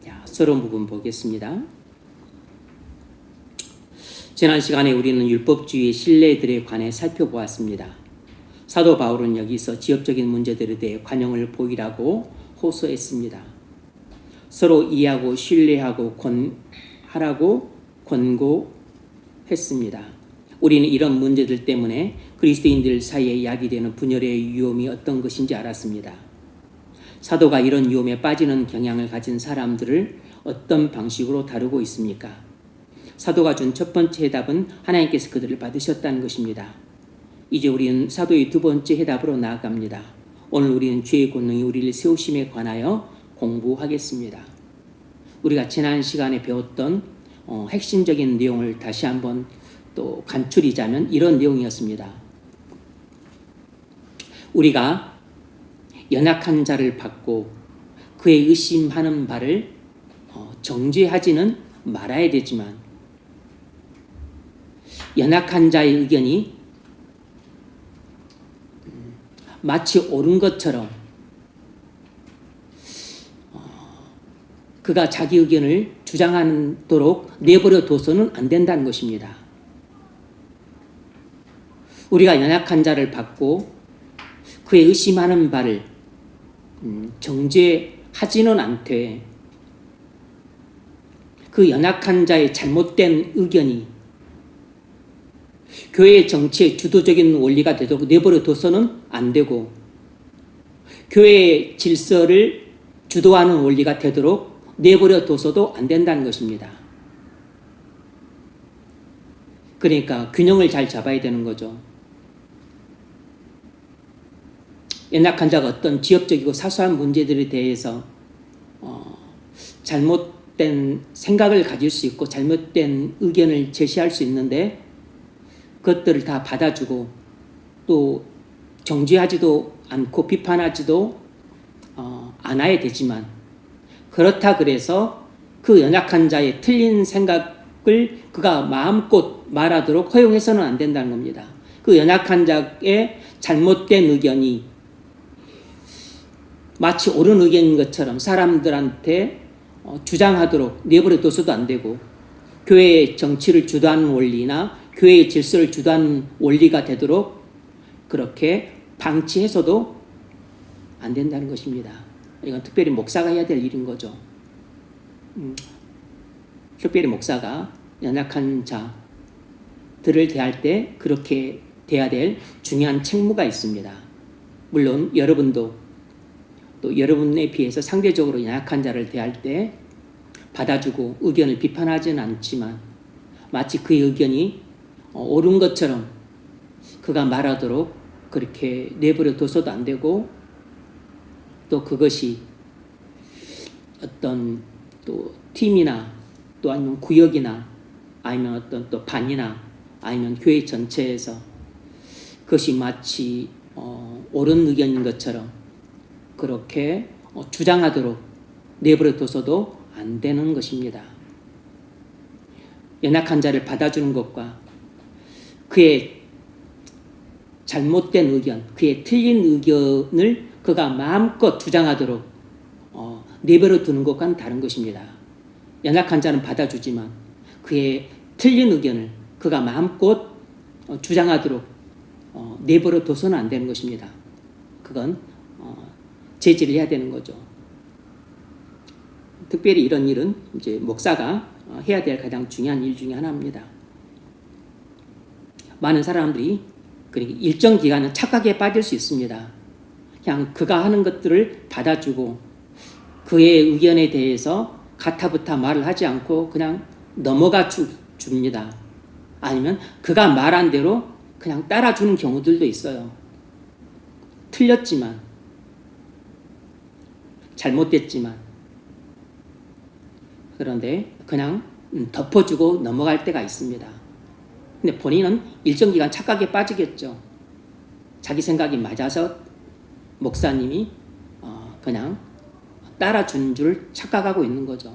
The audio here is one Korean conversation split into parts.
자, 서론 부분 보겠습니다. 지난 시간에 우리는 율법주의의 신뢰들에 관해 살펴보았습니다. 사도 바울은 여기서 지역적인 문제들에 대해 관용을 보이라고 호소했습니다. 서로 이해하고 신뢰하고 하라고 권고했습니다. 우리는 이런 문제들 때문에 그리스도인들 사이에 야기되는 분열의 위험이 어떤 것인지 알았습니다. 사도가 이런 위험에 빠지는 경향을 가진 사람들을 어떤 방식으로 다루고 있습니까? 사도가 준 첫 번째 해답은 하나님께서 그들을 받으셨다는 것입니다. 이제 우리는 사도의 두 번째 해답으로 나아갑니다. 오늘 우리는 죄의 권능이 우리를 세우심에 관하여 공부하겠습니다. 우리가 지난 시간에 배웠던 핵심적인 내용을 다시 한번 또 간추리자면 이런 내용이었습니다. 우리가 연약한 자를 받고 그의 의심하는 바를 정죄하지는 말아야 되지만 연약한 자의 의견이 마치 옳은 것처럼 그가 자기 의견을 주장하도록 내버려 둬서는 안 된다는 것입니다. 우리가 연약한 자를 받고 그의 의심하는 바를 정죄하지는 않되 그 연약한 자의 잘못된 의견이 교회의 정치의 주도적인 원리가 되도록 내버려 둬서는 안 되고 교회의 질서를 주도하는 원리가 되도록 내버려 둬서도 안 된다는 것입니다. 그러니까 균형을 잘 잡아야 되는 거죠. 연약한 자가 어떤 지역적이고 사소한 문제들에 대해서 잘못된 생각을 가질 수 있고 잘못된 의견을 제시할 수 있는데 그것들을 다 받아주고 또 정죄하지도 않고 비판하지도 않아야 되지만 그렇다 그래서 그 연약한 자의 틀린 생각을 그가 마음껏 말하도록 허용해서는 안 된다는 겁니다. 그 연약한 자의 잘못된 의견이 마치 옳은 의견인 것처럼 사람들한테 주장하도록 내버려 둬서도 안 되고 교회의 정치를 주도하는 원리나 교회의 질서를 주도하는 원리가 되도록 그렇게 방치해서도 안 된다는 것입니다. 이건 특별히 목사가 해야 될 일인 거죠. 특별히 목사가 연약한 자들을 대할 때 그렇게 돼야 될 중요한 책무가 있습니다. 물론 여러분도 또 여러분에 비해서 상대적으로 연약한 자를 대할 때 받아주고 의견을 비판하지는 않지만 마치 그의 의견이 옳은 것처럼 그가 말하도록 그렇게 내버려 둬서도 안 되고 또 그것이 어떤 또 팀이나 또 아니면 구역이나 아니면 어떤 또 반이나 아니면 교회 전체에서 그것이 마치 옳은 의견인 것처럼 그렇게 주장하도록 내버려 둬서도 안 되는 것입니다. 연약한 자를 받아주는 것과 그의 잘못된 의견, 그의 틀린 의견을 그가 마음껏 주장하도록 내버려 두는 것과는 다른 것입니다. 연약한 자는 받아주지만 그의 틀린 의견을 그가 마음껏 주장하도록 내버려 둬서는 안 되는 것입니다. 그건 제지를 해야 되는 거죠. 특별히 이런 일은 이제 목사가 해야 될 가장 중요한 일 중에 하나입니다. 많은 사람들이 일정 기간은 착각에 빠질 수 있습니다. 그냥 그가 하는 것들을 받아주고 그의 의견에 대해서 가타부타 말을 하지 않고 그냥 넘어가 줍니다. 아니면 그가 말한 대로 그냥 따라주는 경우들도 있어요. 틀렸지만 잘못됐지만 그런데 그냥 덮어주고 넘어갈 때가 있습니다. 근데 본인은 일정 기간 착각에 빠지겠죠. 자기 생각이 맞아서 목사님이 그냥 따라준 줄 착각하고 있는 거죠.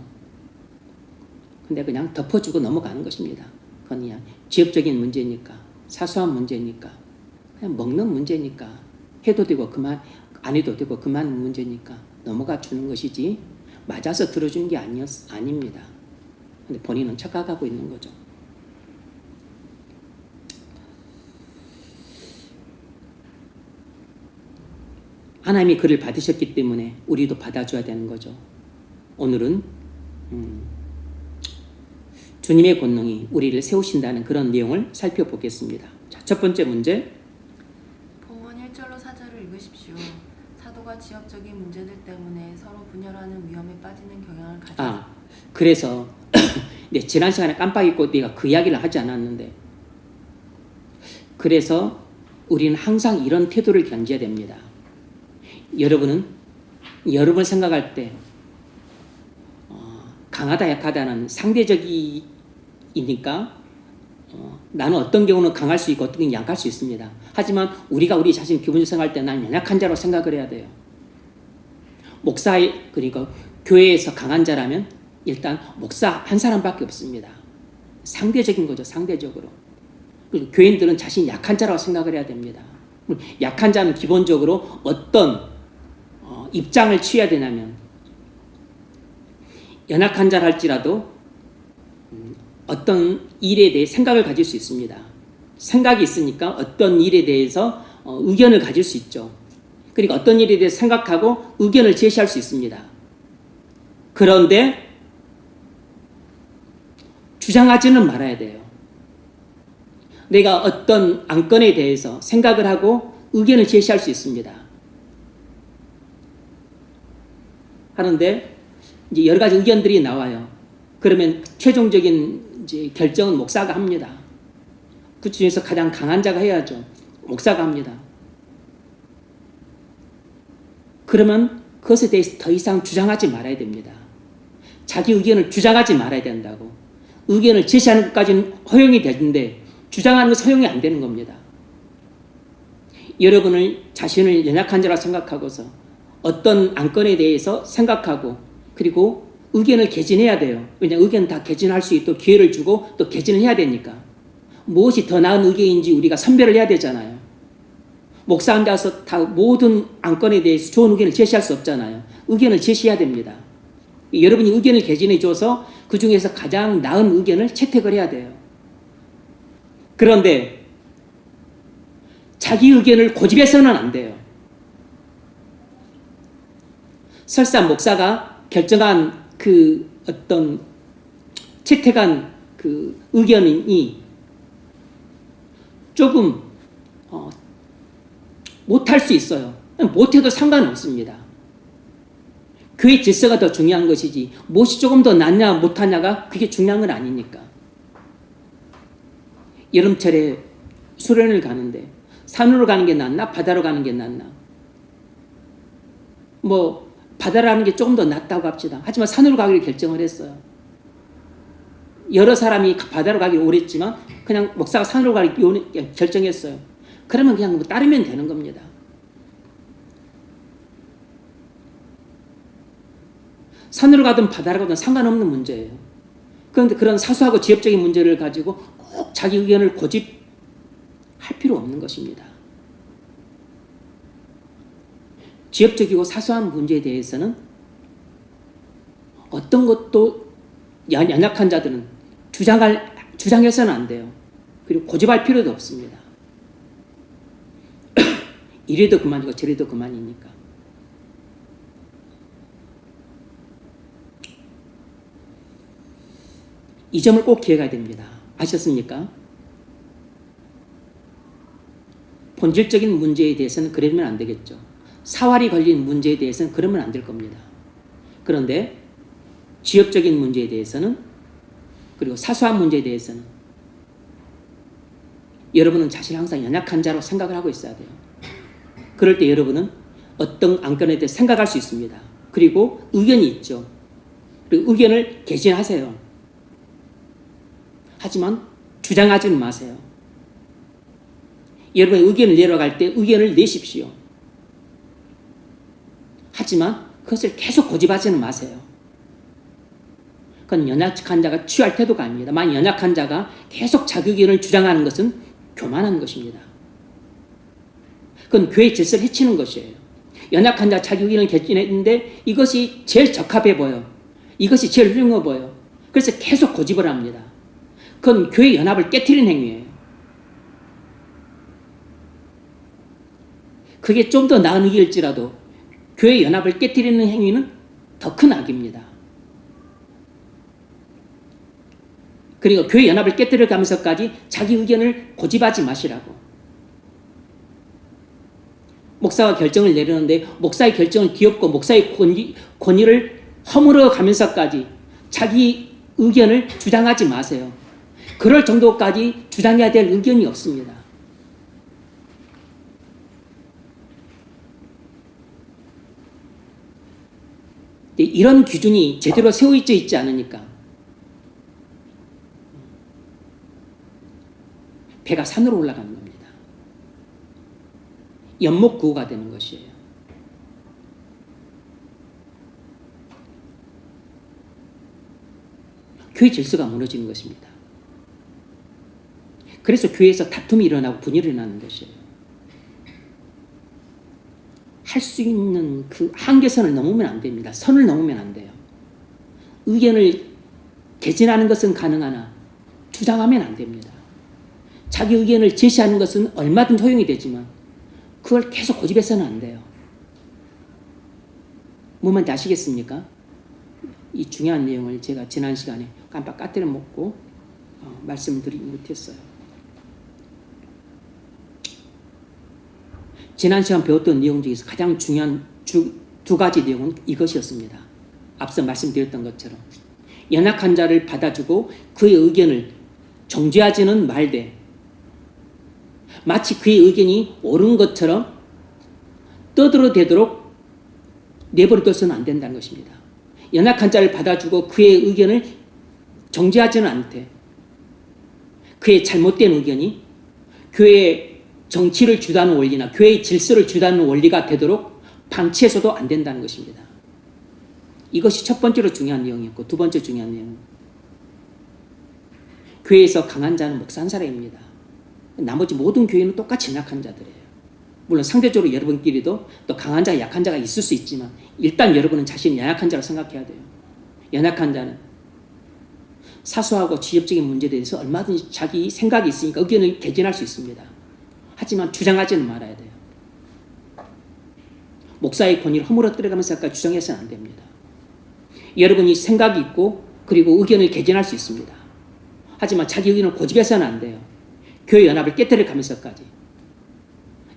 근데 그냥 덮어주고 넘어가는 것입니다. 그건 그냥 지역적인 문제니까 사소한 문제니까 그냥 먹는 문제니까 해도 되고 그만 안 해도 되고 그만 문제니까 넘어가 주는 것이지 맞아서 들어준 게 아닙니다. 근데 본인은 착각하고 있는 거죠. 하나님이 그를 받으셨기 때문에 우리도 받아줘야 되는 거죠. 오늘은 주님의 권능이 우리를 세우신다는 그런 내용을 살펴보겠습니다. 자, 첫 번째 문제. 본문 1절로 4절을 읽으십시오. 사도가 지역적인 문제들 때문에 서로 분열하는 위험에 빠지는 경향을 가지고 그래서 네, 지난 시간에 깜빡 잊고 내가 그 이야기를 하지 않았는데, 그래서 우리는 항상 이런 태도를 견지해야 됩니다. 여러분은 여러분을 생각할 때 강하다 약하다는 상대적이니까 나는 어떤 경우는 강할 수 있고 어떤 경우는 약할 수 있습니다. 하지만 우리가 우리 자신 기본적으로 생각할 때 난 연약한 자로 생각을 해야 돼요. 그러니까 교회에서 강한 자라면 일단 목사 한 사람밖에 없습니다. 상대적인 거죠. 상대적으로. 그리고 교인들은 자신이 약한 자라고 생각을 해야 됩니다. 약한 자는 기본적으로 어떤 입장을 취해야 되냐면, 연약한 자라 할지라도 어떤 일에 대해 생각을 가질 수 있습니다. 생각이 있으니까 어떤 일에 대해서 의견을 가질 수 있죠. 그러니까 어떤 일에 대해서 생각하고 의견을 제시할 수 있습니다. 그런데 주장하지는 말아야 돼요. 내가 어떤 안건에 대해서 생각을 하고 의견을 제시할 수 있습니다. 하는데 이제 여러 가지 의견들이 나와요. 그러면 최종적인 이제 결정은 목사가 합니다. 그 중에서 가장 강한 자가 해야죠. 목사가 합니다. 그러면 그것에 대해서 더 이상 주장하지 말아야 됩니다. 자기 의견을 주장하지 말아야 된다고. 의견을 제시하는 것까지는 허용이 되는데 주장하는 것은 허용이 안 되는 겁니다. 여러분을 자신을 연약한 자라 생각하고서 어떤 안건에 대해서 생각하고 그리고 의견을 개진해야 돼요. 왜냐하면 의견 다 개진할 수 있도록 기회를 주고 또 개진을 해야 되니까. 무엇이 더 나은 의견인지 우리가 선별을 해야 되잖아요. 목사 앉아서 다 모든 안건에 대해서 좋은 의견을 제시할 수 없잖아요. 의견을 제시해야 됩니다. 여러분이 의견을 개진해 줘서 그 중에서 가장 나은 의견을 채택을 해야 돼요. 그런데 자기 의견을 고집해서는 안 돼요. 설사 목사가 결정한 그 어떤 채택한 그 의견이 조금 못할 수 있어요. 못해도 상관없습니다. 교회 질서가 더 중요한 것이지 무엇이 조금 더 낫냐 못하냐가 그게 중요한 건 아니니까. 여름철에 수련을 가는데 산으로 가는 게 낫나 바다로 가는 게 낫나. 뭐 바다로 가는 게 조금 더 낫다고 합시다. 하지만 산으로 가기로 결정을 했어요. 여러 사람이 바다로 가기로 오랬지만 그냥 목사가 산으로 가기로 결정했어요. 그러면 그냥 뭐 따르면 되는 겁니다. 산으로 가든 바다로 가든 상관없는 문제예요. 그런데 그런 사소하고 지엽적인 문제를 가지고 꼭 자기 의견을 고집할 필요 없는 것입니다. 지엽적이고 사소한 문제에 대해서는 어떤 것도 연약한 자들은 주장해서는 안 돼요. 그리고 고집할 필요도 없습니다. 이래도 그만이고 저래도 그만이니까. 이 점을 꼭 기억해야 됩니다. 아셨습니까? 본질적인 문제에 대해서는 그러면 안 되겠죠. 사활이 걸린 문제에 대해서는 그러면 안 될 겁니다. 그런데 지역적인 문제에 대해서는 그리고 사소한 문제에 대해서는 여러분은 자신을 항상 연약한 자로 생각을 하고 있어야 돼요. 그럴 때 여러분은 어떤 안건에 대해 생각할 수 있습니다. 그리고 의견이 있죠. 그리고 의견을 개진하세요. 하지만 주장하지는 마세요. 여러분의 의견을 내려갈 때 의견을 내십시오. 하지만 그것을 계속 고집하지는 마세요. 그건 연약한 자가 취할 태도가 아닙니다. 만약 연약한 자가 계속 자기 의견을 주장하는 것은 교만한 것입니다. 그건 교회 질서를 해치는 것이에요. 연약한 자 자기 의견을 개진했는데 이것이 제일 적합해 보여. 이것이 제일 훌륭해 보여. 그래서 계속 고집을 합니다. 그건 교회 연합을 깨트리는 행위예요. 그게 좀 더 나은 의일지라도 교회 연합을 깨트리는 행위는 더 큰 악입니다. 그리고 교회 연합을 깨뜨려 가면서까지 자기 의견을 고집하지 마시라고. 목사가 결정을 내리는데 목사의 결정은 귀엽고 목사의 권위를 허물어 가면서까지 자기 의견을 주장하지 마세요. 그럴 정도까지 주장해야 될 의견이 없습니다. 이런 기준이 제대로 세워져 있지 않으니까 배가 산으로 올라가는 겁니다. 연목구호가 되는 것이에요. 교회 질서가 무너지는 것입니다. 그래서 교회에서 다툼이 일어나고 분열이 일어나는 것이에요. 할 수 있는 그 한계선을 넘으면 안 됩니다. 선을 넘으면 안 돼요. 의견을 개진하는 것은 가능하나 주장하면 안 됩니다. 자기 의견을 제시하는 것은 얼마든 허용이 되지만 그걸 계속 고집해서는 안 돼요. 뭔 말인지 아시겠습니까? 이 중요한 내용을 제가 지난 시간에 깜빡 까뜨려 먹고 말씀을 드리지 못했어요. 지난 시간 배웠던 내용 중에서 가장 중요한 두 가지 내용은 이것이었습니다. 앞서 말씀드렸던 것처럼 연약한 자를 받아주고 그의 의견을 정죄하지는 말되 마치 그의 의견이 옳은 것처럼 떠들어대도록 내버려둬서는 안 된다는 것입니다. 연약한 자를 받아주고 그의 의견을 정죄하지는 않되 그의 잘못된 의견이 교회의 정치를 주도하는 원리나 교회의 질서를 주도하는 원리가 되도록 방치해서도 안 된다는 것입니다. 이것이 첫 번째로 중요한 내용이었고 두 번째 중요한 내용은 교회에서 강한 자는 목사 한 사람입니다. 나머지 모든 교회는 똑같이 연약한 자들이에요. 물론 상대적으로 여러분끼리도 또 강한 자, 약한 자가 있을 수 있지만 일단 여러분은 자신이 연약한 자로 생각해야 돼요. 연약한 자는 사소하고 지엽적인 문제에 대해서 얼마든지 자기 생각이 있으니까 의견을 개진할 수 있습니다. 하지만 주장하지는 말아야 돼요. 목사의 권위를 허물어뜨려가면서 주장해서는 안 됩니다. 여러분이 생각이 있고 그리고 의견을 개진할 수 있습니다. 하지만 자기 의견을 고집해서는 안 돼요. 교회 연합을 깨뜨려 가면서까지.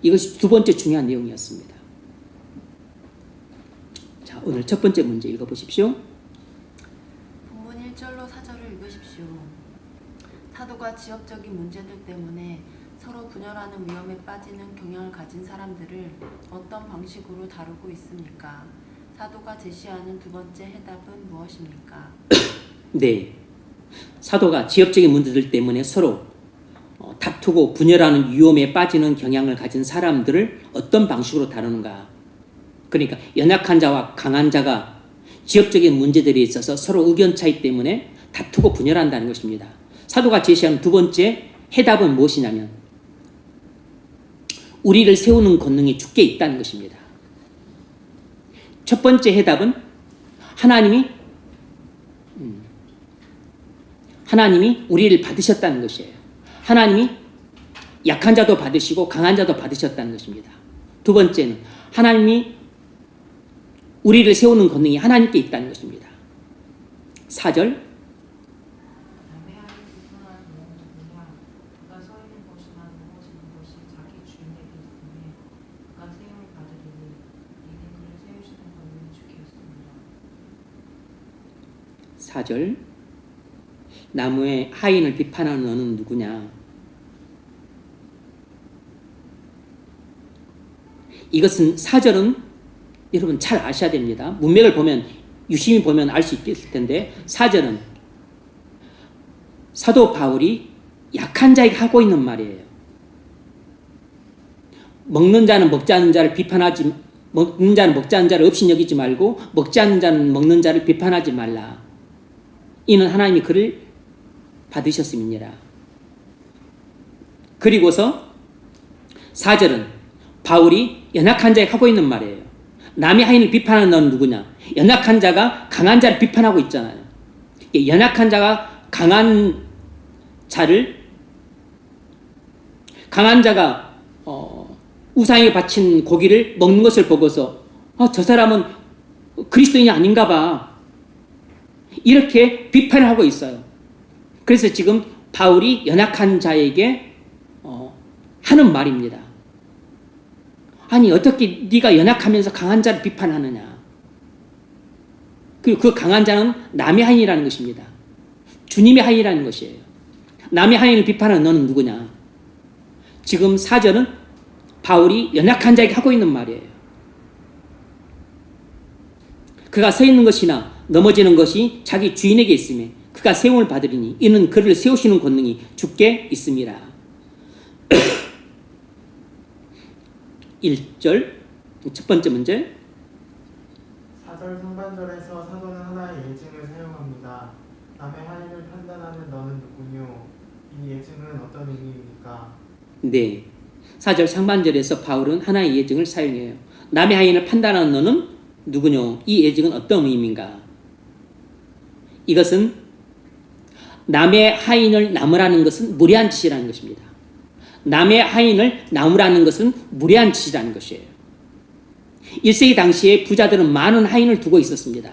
이것이 두 번째 중요한 내용이었습니다. 자, 오늘 첫 번째 문제 읽어보십시오. 본문 1절로 4절을 읽으십시오. 사도가 지역적인 문제들 때문에 서로 분열하는 위험에 빠지는 경향을 가진 사람들을 어떤 방식으로 다루고 있습니까? 사도가 제시하는 두 번째 해답은 무엇입니까? 네, 사도가 지역적인 문제들 때문에 서로 다투고 분열하는 위험에 빠지는 경향을 가진 사람들을 어떤 방식으로 다루는가. 그러니까 연약한 자와 강한 자가 지역적인 문제들에 있어서 서로 의견 차이 때문에 다투고 분열한다는 것입니다. 사도가 제시하는 두 번째 해답은 무엇이냐면 우리를 세우는 권능이 주께 있다는 것입니다. 첫 번째 해답은 하나님이 우리를 받으셨다는 것이에요. 하나님이 약한 자도 받으시고 강한 자도 받으셨다는 것입니다. 두 번째는 하나님이 우리를 세우는 권능이 하나님께 있다는 것입니다. 4절 나무의 하인을 비판하는 너는 누구냐? 이것은 4절은 여러분 잘 아셔야 됩니다. 문맥을 보면 유심히 보면 알 수 있을 텐데 4절은 사도 바울이 약한 자에게 하고 있는 말이에요. 먹는 자는 먹지 않는 자를 비판하지 먹는 자는 먹지 않는 자를 없이 여기지 말고 먹지 않는 자는 먹는 자를 비판하지 말라. 이는 하나님이 그를 받으셨음이니라. 그리고서 4절은 바울이 연약한 자에게 하고 있는 말이에요. 남의 하인을 비판하는 너는 누구냐? 연약한 자가 강한 자를 비판하고 있잖아요. 연약한 자가 강한 자가 우상에 바친 고기를 먹는 것을 보고서 저 사람은 그리스도인이 아닌가 봐. 이렇게 비판을 하고 있어요. 그래서 지금 바울이 연약한 자에게 하는 말입니다. 아니 어떻게 네가 연약하면서 강한 자를 비판하느냐. 그리고 그 강한 자는 남의 하인이라는 것입니다. 주님의 하인이라는 것이에요. 남의 하인을 비판하는 너는 누구냐. 지금 4절은 바울이 연약한 자에게 하고 있는 말이에요. 그가 서 있는 것이나 넘어지는 것이 자기 주인에게 있으며 그가 세움을 받으리니 이는 그를 세우시는 권능이 주께 있습니다. 1절 첫 번째 문제. 4절 상반절에서 사도는 하나의 예증을 사용합니다. 남의 하인을 판단하는 너는 누구뇨? 이 예증은 어떤 의미입니까? 네. 4절 상반절에서 바울은 하나의 예증을 사용해요. 남의 하인을 판단하는 너는 누구뇨? 이 예증은 어떤 의미인가? 이것은 남의 하인을 나무라는 것은 무례한 짓이라는 것입니다. 남의 하인을 나무라는 것은 무례한 짓이라는 것이에요. 1세기 당시에 부자들은 많은 하인을 두고 있었습니다.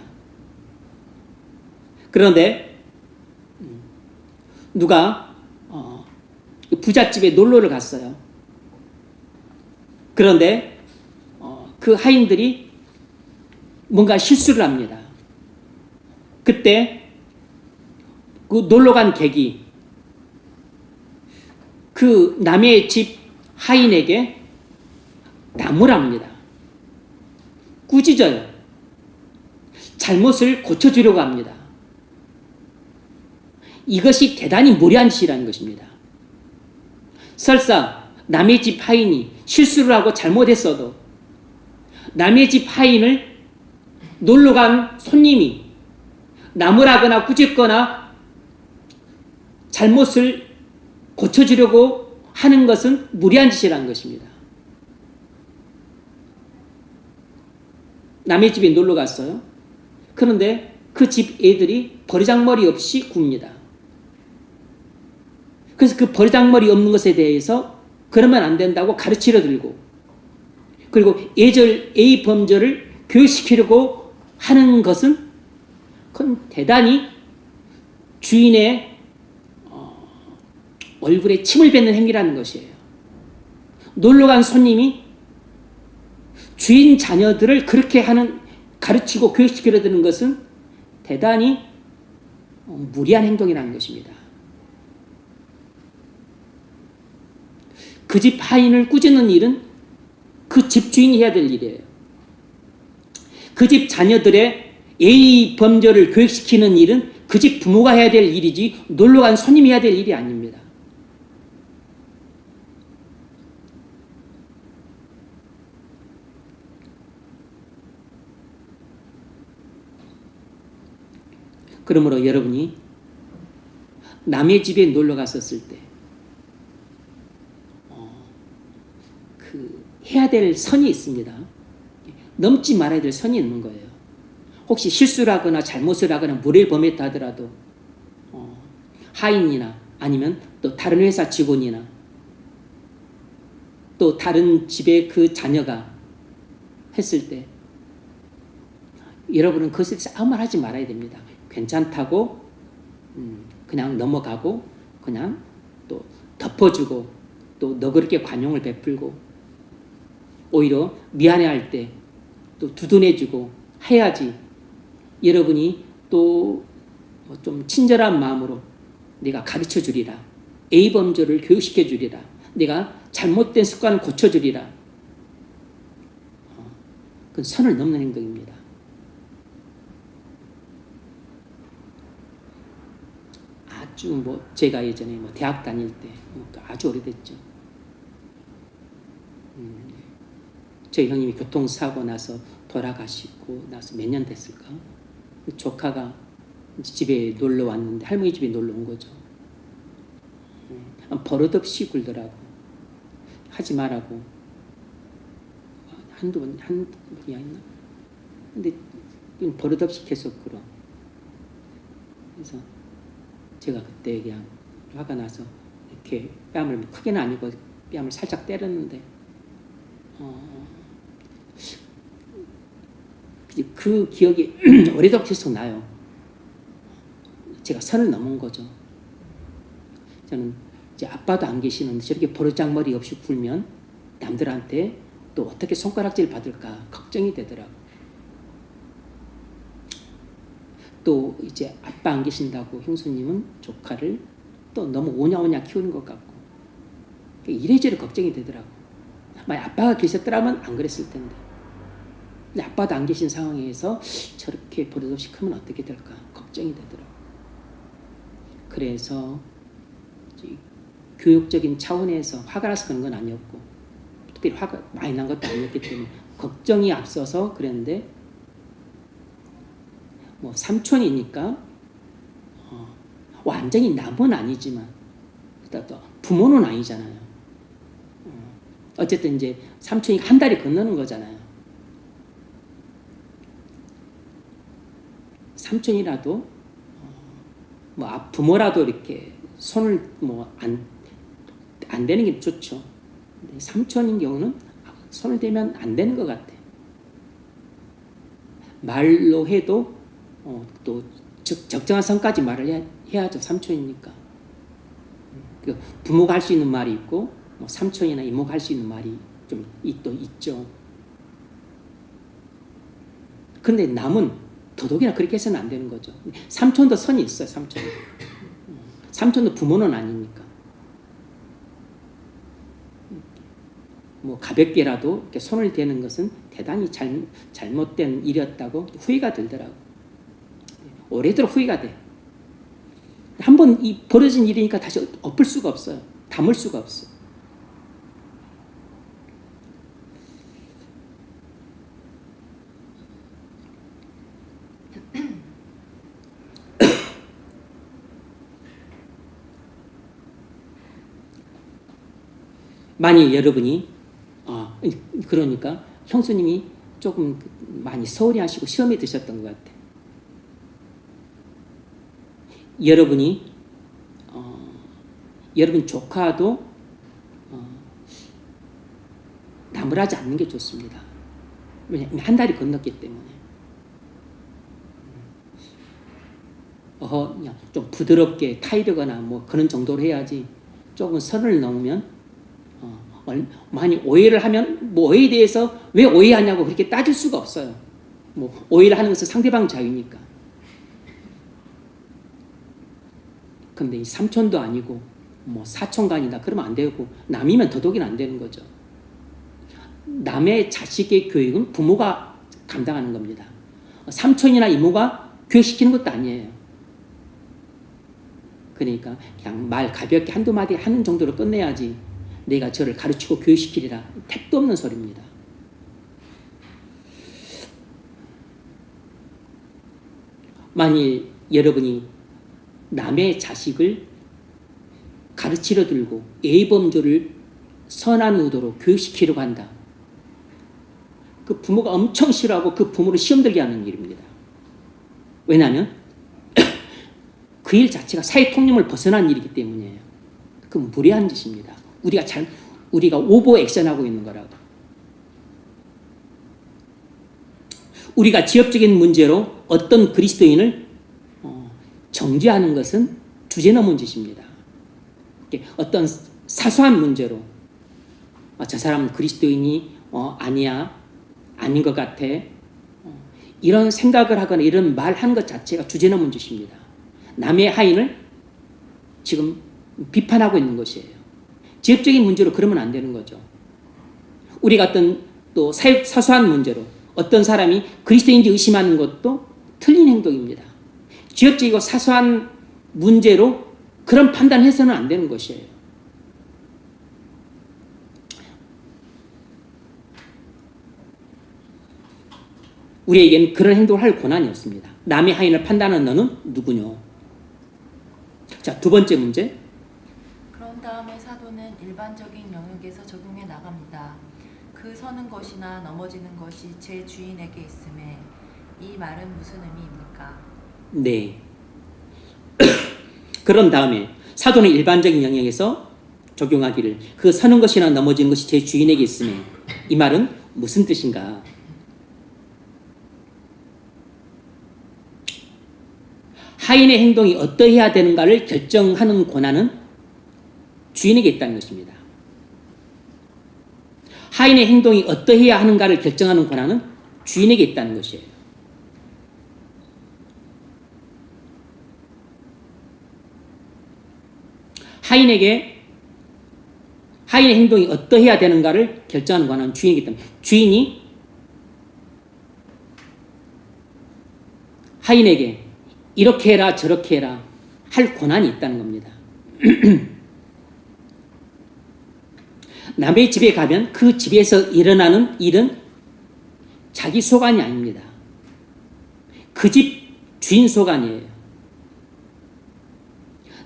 그런데 누가 부잣집에 놀러를 갔어요. 그런데 그 하인들이 뭔가 실수를 합니다. 그때 그 놀러간 객이 그 남의 집 하인에게 나무랍니다. 꾸짖어요. 잘못을 고쳐주려고 합니다. 이것이 대단히 무례한 짓이라는 것입니다. 설사 남의 집 하인이 실수를 하고 잘못했어도 남의 집 하인을 놀러간 손님이 나무라거나 꾸짖거나 잘못을 고쳐주려고 하는 것은 무례한 짓이라는 것입니다. 남의 집에 놀러 갔어요. 그런데 그 집 애들이 버리장머리 없이 굽니다. 그래서 그 버리장머리 없는 것에 대해서 그러면 안 된다고 가르치려 들고, 그리고 A 범절을 교육시키려고 하는 것은 그건 대단히 주인의 얼굴에 침을 뱉는 행위라는 것이에요. 놀러간 손님이 주인 자녀들을 그렇게 가르치고 교육시키려 드는 것은 대단히 무리한 행동이라는 것입니다. 그 집 하인을 꾸짖는 일은 그 집 주인이 해야 될 일이에요. 그 집 자녀들의 예의 범절을 교육시키는 일은 그 집 부모가 해야 될 일이지 놀러간 손님이 해야 될 일이 아닙니다. 그러므로 여러분이 남의 집에 놀러 갔었을 때 해야 될 선이 있습니다. 넘지 말아야 될 선이 있는 거예요. 혹시 실수를 하거나 잘못을 하거나 무례를 범했다 하더라도 하인이나 아니면 또 다른 회사 직원이나 또 다른 집의 그 자녀가 했을 때 여러분은 그것에 대해서 아무 말 하지 말아야 됩니다. 괜찮다고 그냥 넘어가고 그냥 또 덮어주고 또 너그럽게 관용을 베풀고 오히려 미안해할 때 또 두둔해주고 해야지 여러분이 또 좀 친절한 마음으로 내가 가르쳐 주리라. A 범절을 교육시켜 주리라. 내가 잘못된 습관을 고쳐 주리라. 그건 선을 넘는 행동입니다. 아주 제가 예전에 대학 다닐 때 아주 오래됐죠. 저희 형님이 교통사고 나서 돌아가시고 나서 몇 년 됐을까? 조카가 집에 놀러 왔는데 할머니 집에 놀러 온 거죠. 버릇없이 굴더라고. 하지 말라고 한 번이 아니나? 근데 버릇없이 계속 그러. 그래서 제가 그때 그냥 화가 나서 이렇게 뺨을 크게는 아니고 뺨을 살짝 때렸는데 그 기억이 오래도록 계속 나요. 제가 선을 넘은 거죠. 저는 이제 아빠도 안 계시는데 저렇게 버르장머리 없이 굴면 남들한테 또 어떻게 손가락질 받을까 걱정이 되더라고. 또 이제 아빠 안 계신다고 형수님은 조카를 또 너무 오냐오냐 키우는 것 같고 이래저래 걱정이 되더라고. 만약 아빠가 계셨더라면 안 그랬을 텐데. 근데 아빠도 안 계신 상황에서 저렇게 버릇없이 크면 어떻게 될까 걱정이 되더라고. 그래서 교육적인 차원에서 화가 나서 그런 건 아니었고 특별히 화가 많이 난 것도 아니었기 때문에 걱정이 앞서서 그랬는데 뭐 삼촌이니까 완전히 남은 아니지만 또 부모는 아니잖아요. 어쨌든 이제 삼촌이 한 달이 건너는 거잖아요. 삼촌이라도 뭐 부모라도 이렇게 손을 뭐 안 대는 게 좋죠. 근데 삼촌인 경우는 손을 대면 안 되는 것 같아. 말로 해도 또 적정한 선까지 말을 해야죠. 삼촌이니까. 그 부모가 할 수 있는 말이 있고 뭐 삼촌이나 이모가 할 수 있는 말이 좀 또 있죠. 근데 남은 더더욱이나 그렇게 해서는 안 되는 거죠. 삼촌도 선이 있어요. 삼촌도 부모는 아니니까. 뭐 가볍게라도 이렇게 손을 대는 것은 대단히 잘못된 일이었다고 후회가 들더라고. 오래도록 후회가 돼. 한번 이 벌어진 일이니까 다시 엎을 수가 없어요. 담을 수가 없어. 만일 여러분이 그러니까 형수님이 조금 많이 소홀히 하시고 시험에 드셨던 것 같아. 여러분이 여러분 조카도 나무라지 않는 게 좋습니다. 왜냐하면 한 달이 건넜기 때문에. 그냥 좀 부드럽게 타이르거나 뭐 그런 정도로 해야지. 조금 선을 넘으면 많이 오해를 하면 뭐 오해에 대해서 왜 오해하냐고 그렇게 따질 수가 없어요. 뭐 오해를 하는 것은 상대방 자유니까. 근데 이 삼촌도 아니고 뭐 사촌간이다 그러면 안 되고 남이면 더더욱이나 안 되는 거죠. 남의 자식의 교육은 부모가 감당하는 겁니다. 삼촌이나 이모가 교육시키는 것도 아니에요. 그러니까 그냥 말 가볍게 한두 마디 하는 정도로 끝내야지 내가 저를 가르치고 교육시키리라 택도 없는 소리입니다. 만일 여러분이 남의 자식을 가르치려 들고 예의범절을 선한 의도로 교육시키려고 한다. 그 부모가 엄청 싫어하고 그 부모를 시험 들게 하는 일입니다. 왜냐하면 그 일 자체가 사회 통념을 벗어난 일이기 때문이에요. 그건 무례한 짓입니다. 우리가 오버 액션하고 있는 거라고. 우리가 지역적인 문제로 어떤 그리스도인을 정죄하는 것은 주제넘은 짓입니다. 어떤 사소한 문제로 저 사람은 그리스도인이 아니야, 아닌 것 같아, 이런 생각을 하거나 이런 말하는 것 자체가 주제넘은 짓입니다. 남의 하인을 지금 비판하고 있는 것이에요. 지역적인 문제로 그러면 안 되는 거죠. 우리가 어떤 또 사소한 문제로 어떤 사람이 그리스도인지 의심하는 것도 틀린 행동입니다. 지역적이고 사소한 문제로 그런 판단해서는 안 되는 것이에요. 우리에겐 그런 행동을 할 권한이 없습니다. 남의 하인을 판단하는 너는 누구뇨? 자, 두 번째 문제. 그런 다음에 사도는 일반적인 영역에서 적용해 나갑니다. 그 서는 것이나 넘어지는 것이 제 주인에게 있음에 이 말은 무슨 의미입니까? 네. 그런 다음에 사도는 일반적인 영역에서 적용하기를 그 서는 것이나 넘어지는 것이 제 주인에게 있음에 이 말은 무슨 뜻인가? 하인의 행동이 어떠해야 되는가를 결정하는 권한은 주인에게 있다는 것입니다. 하인의 행동이 어떠해야 하는가를 결정하는 권한은 주인에게 있다는 것이에요. 하인의 행동이 어떠해야 되는가를 결정하는 권한은 주인이기 때문에 주인이 하인에게 이렇게 해라 저렇게 해라 할 권한이 있다는 겁니다. 남의 집에 가면 그 집에서 일어나는 일은 자기 소관이 아닙니다. 그 집 주인 소관이에요.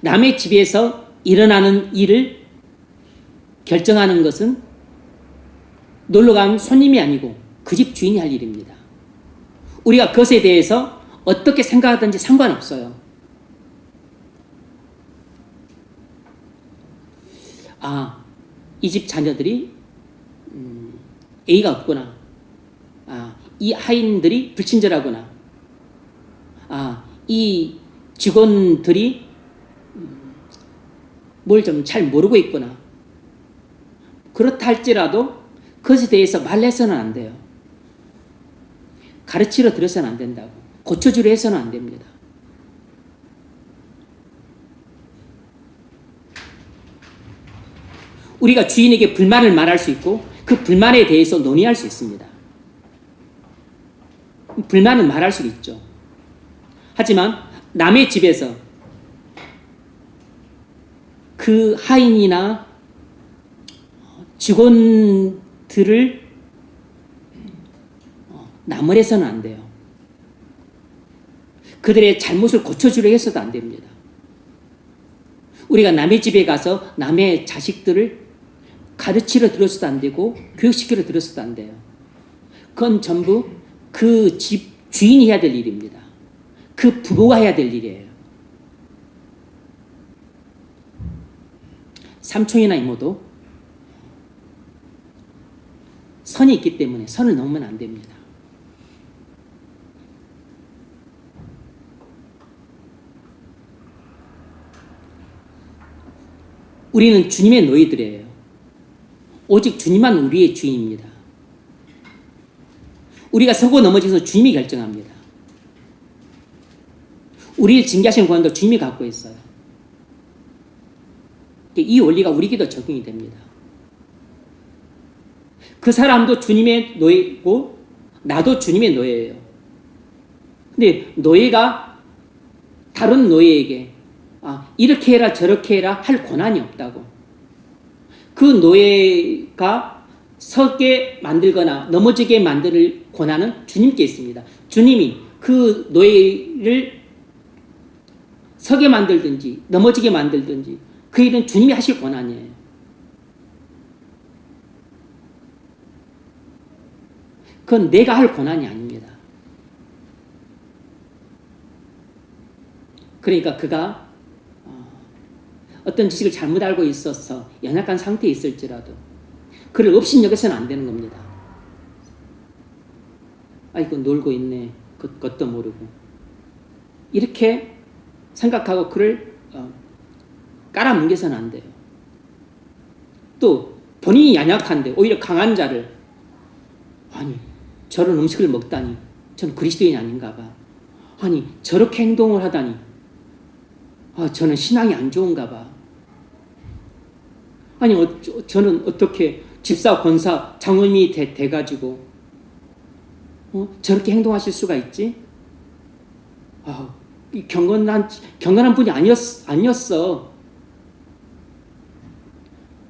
남의 집에서 일어나는 일을 결정하는 것은 놀러간 손님이 아니고 그 집 주인이 할 일입니다. 우리가 그것에 대해서 어떻게 생각하든지 상관없어요. 이 집 자녀들이 A가 없구나. 이 하인들이 불친절하구나. 이 직원들이 뭘 좀 잘 모르고 있구나. 그렇다 할지라도 그것에 대해서 말해서는 안 돼요. 가르치러 들어서는 안 된다고. 고쳐주려 해서는 안 됩니다. 우리가 주인에게 불만을 말할 수 있고 그 불만에 대해서 논의할 수 있습니다. 불만은 말할 수 있죠. 하지만 남의 집에서 그 하인이나 직원들을 나무래서는 안 돼요. 그들의 잘못을 고쳐주려 해서도 안 됩니다. 우리가 남의 집에 가서 남의 자식들을 가르치러 들어서도 안 되고 교육시키러 들어서도 안 돼요. 그건 전부 그 집 주인이 해야 될 일입니다. 그 부모가 해야 될 일이에요. 삼촌이나 이모도 선이 있기 때문에 선을 넘으면 안 됩니다. 우리는 주님의 노예들이에요. 오직 주님만 우리의 주인입니다. 우리가 서고 넘어져서 주님이 결정합니다. 우리를 징계하시는 권한도 주님이 갖고 있어요. 이 원리가 우리에게도 적용이 됩니다. 그 사람도 주님의 노예고 나도 주님의 노예예요. 근데 노예가 다른 노예에게 이렇게 해라 저렇게 해라 할 권한이 없다고. 그 노예가 서게 만들거나 넘어지게 만들 권한은 주님께 있습니다. 주님이 그 노예를 서게 만들든지 넘어지게 만들든지 그 일은 주님이 하실 권한이에요. 그건 내가 할 권한이 아닙니다. 그러니까 그가 어떤 지식을 잘못 알고 있어서 연약한 상태에 있을지라도 그를 업신여겨서는 안 되는 겁니다. 아이고 놀고 있네. 그것도 모르고. 이렇게 생각하고 그를 깔아뭉개서는 안 돼요. 또 본인이 연약한데 오히려 강한 자를 아니 저런 음식을 먹다니 전 그리스도인이 아닌가 봐. 아니 저렇게 행동을 하다니 저는 신앙이 안 좋은가 봐. 아니 저는 어떻게 집사, 권사, 장로님이 돼가지고 저렇게 행동하실 수가 있지? 경건한 분이 아니었어.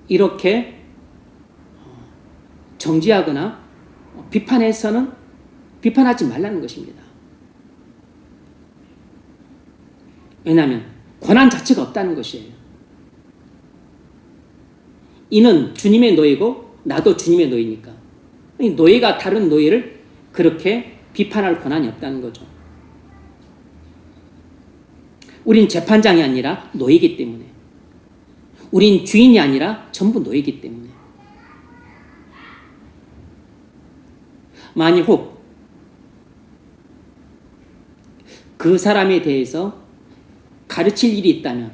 이렇게 정지하거나 비판해서는 비판하지 말라는 것입니다. 왜냐하면 권한 자체가 없다는 것이에요. 이는 주님의 노예고 나도 주님의 노예니까. 노예가 다른 노예를 그렇게 비판할 권한이 없다는 거죠. 우린 재판장이 아니라 노예이기 때문에, 우린 주인이 아니라 전부 노예이기 때문에, 만일 혹 그 사람에 대해서 가르칠 일이 있다면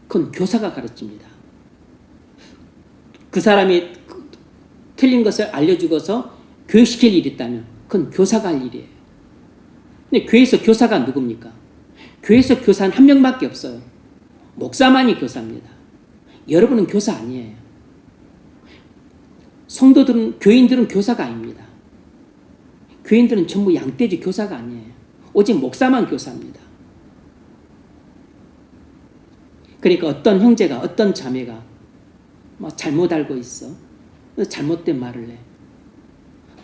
그건 교사가 가르칩니다. 그 사람이 틀린 것을 알려주고서 교육시킬 일이 있다면 그건 교사가 할 일이에요. 근데 교회에서 교사가 누굽니까? 교회에서 교사는 한 명밖에 없어요. 목사만이 교사입니다. 여러분은 교사 아니에요. 성도들은, 교인들은 교사가 아닙니다. 교인들은 전부 양떼지 교사가 아니에요. 오직 목사만 교사입니다. 그러니까 어떤 형제가, 어떤 자매가 잘못 알고 있어. 잘못된 말을 해.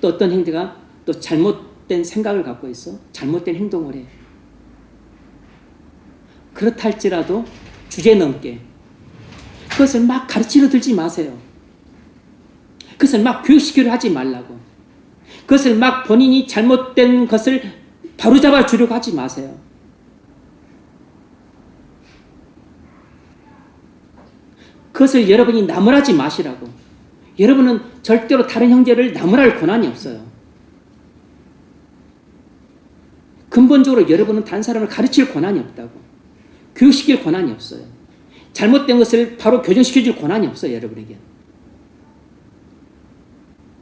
또 어떤 형제가 또 잘못된 생각을 갖고 있어. 잘못된 행동을 해. 그렇다 할지라도 주제넘게 그것을 막 가르치려 들지 마세요. 그것을 막 교육시키려 하지 말라고. 그것을 막 본인이 잘못된 것을 바로잡아 주려고 하지 마세요. 그것을 여러분이 나무라지 마시라고. 여러분은 절대로 다른 형제를 나무랄 권한이 없어요. 근본적으로 여러분은 다른 사람을 가르칠 권한이 없다고. 교육시킬 권한이 없어요. 잘못된 것을 바로 교정시켜줄 권한이 없어요, 여러분에게.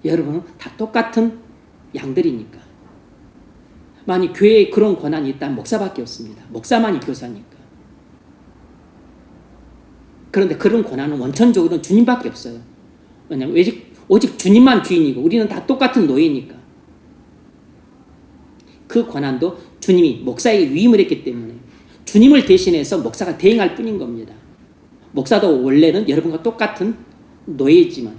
여러분은 다 똑같은 양들이니까. 만약 교회에 그런 권한이 있다면 목사밖에 없습니다. 목사만이 교사니까. 그런데 그런 권한은 원천적으로는 주님밖에 없어요. 왜냐하면 오직 주님만 주인이고 우리는 다 똑같은 노예니까. 그 권한도 주님이 목사에게 위임을 했기 때문에 주님을 대신해서 목사가 대행할 뿐인 겁니다. 목사도 원래는 여러분과 똑같은 노예이지만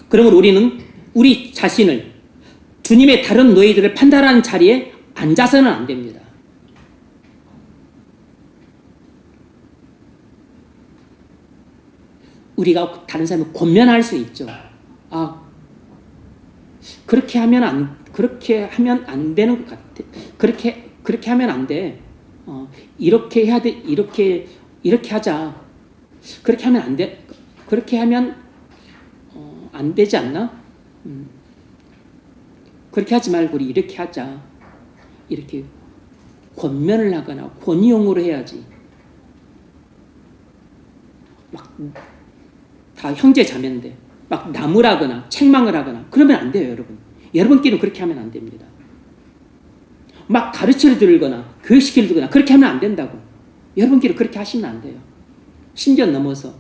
그러므로 우리는 우리 자신을 주님의 다른 노예들을 판단하는 자리에 앉아서는 안 됩니다. 우리가 다른 사람을 권면할 수 있죠. 그렇게 하면 안 되는 것 같아. 그렇게 하면 안 돼. 이렇게 해야 돼. 이렇게 하자. 그렇게 하면 안 돼. 그렇게 하면 안 되지 않나? 그렇게 하지 말고 우리 이렇게 하자. 이렇게 권면을 하거나 권유용으로 해야지. 막 다 형제 자매인데 막 나무라거나 책망을 하거나 그러면 안 돼요, 여러분. 여러분끼리는 그렇게 하면 안 됩니다. 막 가르치려 들거나 교육시키려 들거나 그렇게 하면 안 된다고. 여러분끼리 그렇게 하시면 안 돼요. 심지어 넘어서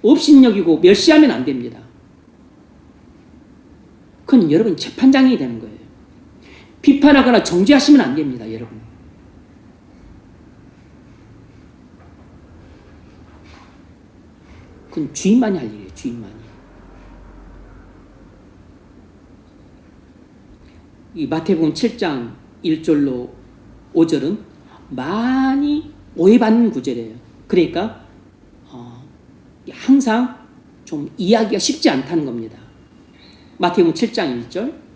업신여기고 멸시하면 안 됩니다. 그건 여러분 재판장이 되는 거예요. 비판하거나 정죄하시면 안 됩니다, 여러분. 그건 주인만이 할 일이에요, 주인만이. 이 마태복음 7장 1절로 5절은 많이 오해받는 구절이에요. 그러니까 항상 좀 이해하기가 쉽지 않다는 겁니다. 마태복음 7장 1절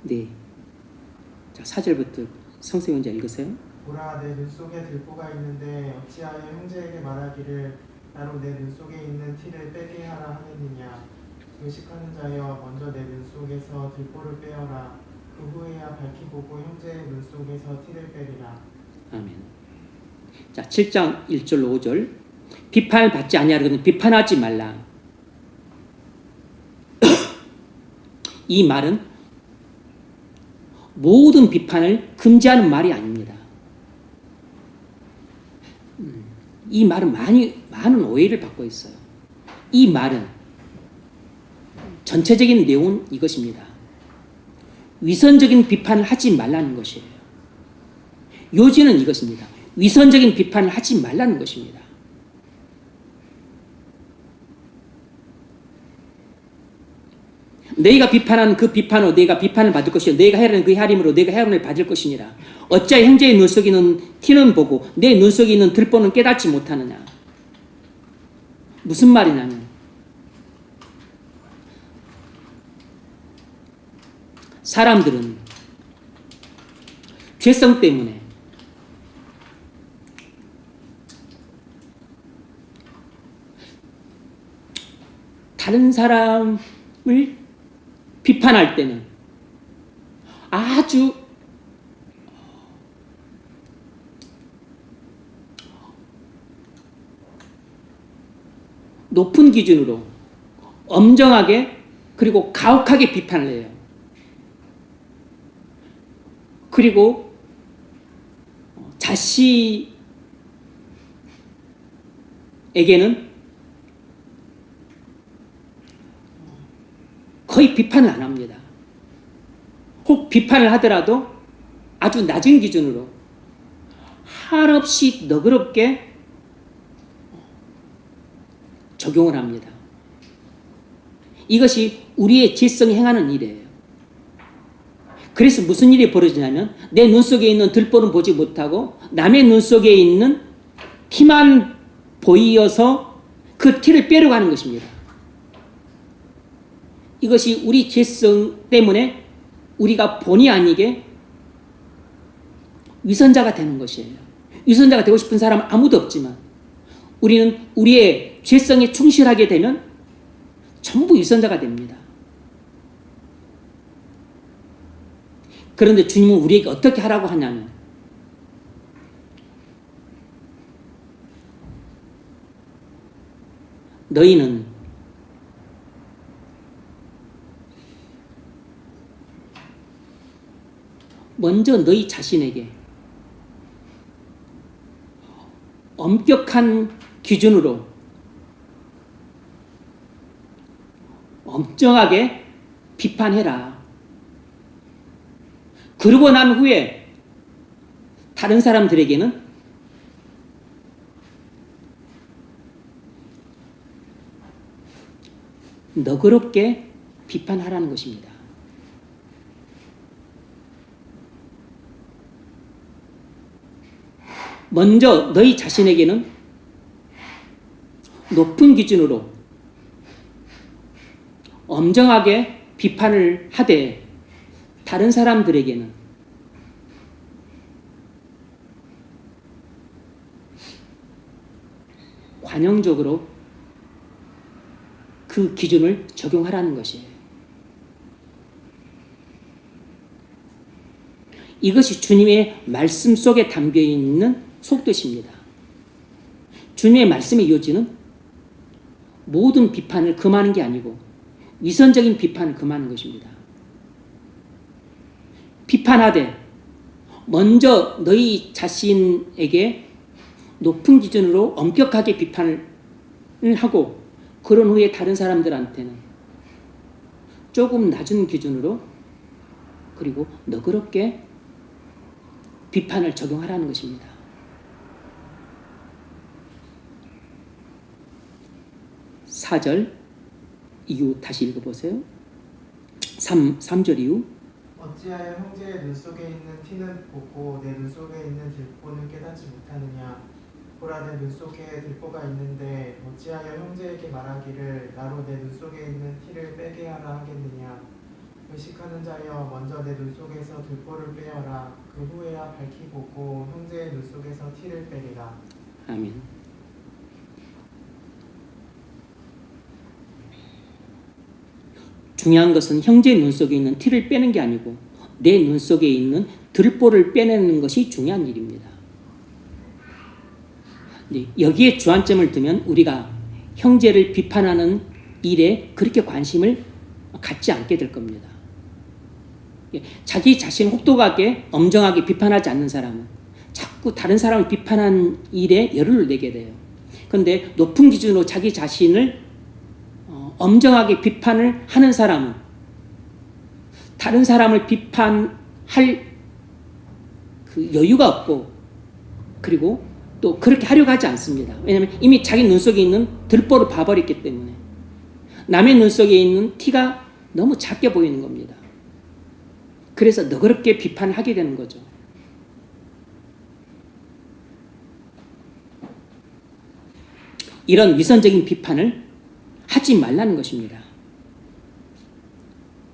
네. 자, 4절부터 성세훈 자 읽으세요. 보라, 내 눈 속에 들보가 있는데 어찌하여 형제에게 말하기를 나로 내 눈 속에 있는 티를 빼게 하라 하느니냐. 의식하는 자여, 먼저 내 눈 속에서 들보를 빼어라. 그 후에야 밝히 보고 형제의 눈 속에서 티를 빼리라. 아멘. 자, 7장 1절로 5절. 비판을 받지 아니하려거든 비판하지 말라. 이 말은 모든 비판을 금지하는 말이 아닙니다. 이 말은 많은 오해를 받고 있어요. 이 말은 전체적인 내용은 이것입니다. 위선적인 비판을 하지 말라는 것이에요. 요지는 이것입니다. 위선적인 비판을 하지 말라는 것입니다. 너희가 비판하는 그 비판으로 너희가 비판을 받을 것이요 너희가 해하는 그 해림으로 너희가 해림을 받을 것이니라. 어찌하여 형제의 눈 속에 있는 티는 보고 내 눈 속에 있는 들보는 깨닫지 못하느냐. 무슨 말이냐면 사람들은 죄성 때문에 다른 사람을 비판할 때는 아주 높은 기준으로 엄정하게 그리고 가혹하게 비판을 해요. 그리고 자신에게는 거의 비판을 안 합니다. 혹 비판을 하더라도 아주 낮은 기준으로 한없이 너그럽게 적용을 합니다. 이것이 우리의 지성이 행하는 일이에요. 그래서 무슨 일이 벌어지냐면 내 눈 속에 있는 들보는 보지 못하고 남의 눈 속에 있는 티만 보이어서 그 티를 빼려고 하는 것입니다. 이것이 우리 죄성 때문에 우리가 본의 아니게 위선자가 되는 것이에요. 위선자가 되고 싶은 사람은 아무도 없지만 우리는 우리의 죄성에 충실하게 되면 전부 위선자가 됩니다. 그런데 주님은 우리에게 어떻게 하라고 하냐면 너희는 먼저 너희 자신에게 엄격한 기준으로 엄정하게 비판해라. 그러고 난 후에 다른 사람들에게는 너그럽게 비판하라는 것입니다. 먼저 너희 자신에게는 높은 기준으로 엄정하게 비판을 하되 다른 사람들에게는 관용적으로 그 기준을 적용하라는 것이에요. 이것이 주님의 말씀 속에 담겨있는 속뜻입니다. 주님의 말씀의 요지는 모든 비판을 금하는 게 아니고 위선적인 비판을 금하는 것입니다. 비판하되 먼저 너희 자신에게 높은 기준으로 엄격하게 비판을 하고 그런 후에 다른 사람들한테는 조금 낮은 기준으로 그리고 너그럽게 비판을 적용하라는 것입니다. 4절 이후 다시 읽어보세요. 3절 이후 어찌하여 형제의 눈 속에 있는 티는 보고 내 눈 속에 있는 들보는 깨닫지 못하느냐. 보라 내 눈 속에 들보가 있는데 어찌하여 형제에게 말하기를 나로 내 눈 속에 있는 티를 빼게 하라 하겠느냐. 의식하는 자여 먼저 내 눈 속에서 들보를 빼어라. 그 후에야 밝히 보고 형제의 눈 속에서 티를 빼리라. 아멘. 중요한 것은 형제의 눈 속에 있는 티를 빼는 게 아니고 내 눈 속에 있는 들보를 빼내는 것이 중요한 일입니다. 여기에 주안점을 두면 우리가 형제를 비판하는 일에 그렇게 관심을 갖지 않게 될 겁니다. 자기 자신 혹독하게 엄정하게 비판하지 않는 사람은 자꾸 다른 사람을 비판한 일에 열을 내게 돼요. 그런데 높은 기준으로 자기 자신을 엄정하게 비판을 하는 사람은 다른 사람을 비판할 그 여유가 없고 그리고 또 그렇게 하려고 하지 않습니다. 왜냐하면 이미 자기 눈 속에 있는 들보를 봐버렸기 때문에 남의 눈 속에 있는 티가 너무 작게 보이는 겁니다. 그래서 너그럽게 비판을 하게 되는 거죠. 이런 위선적인 비판을 하지 말라는 것입니다.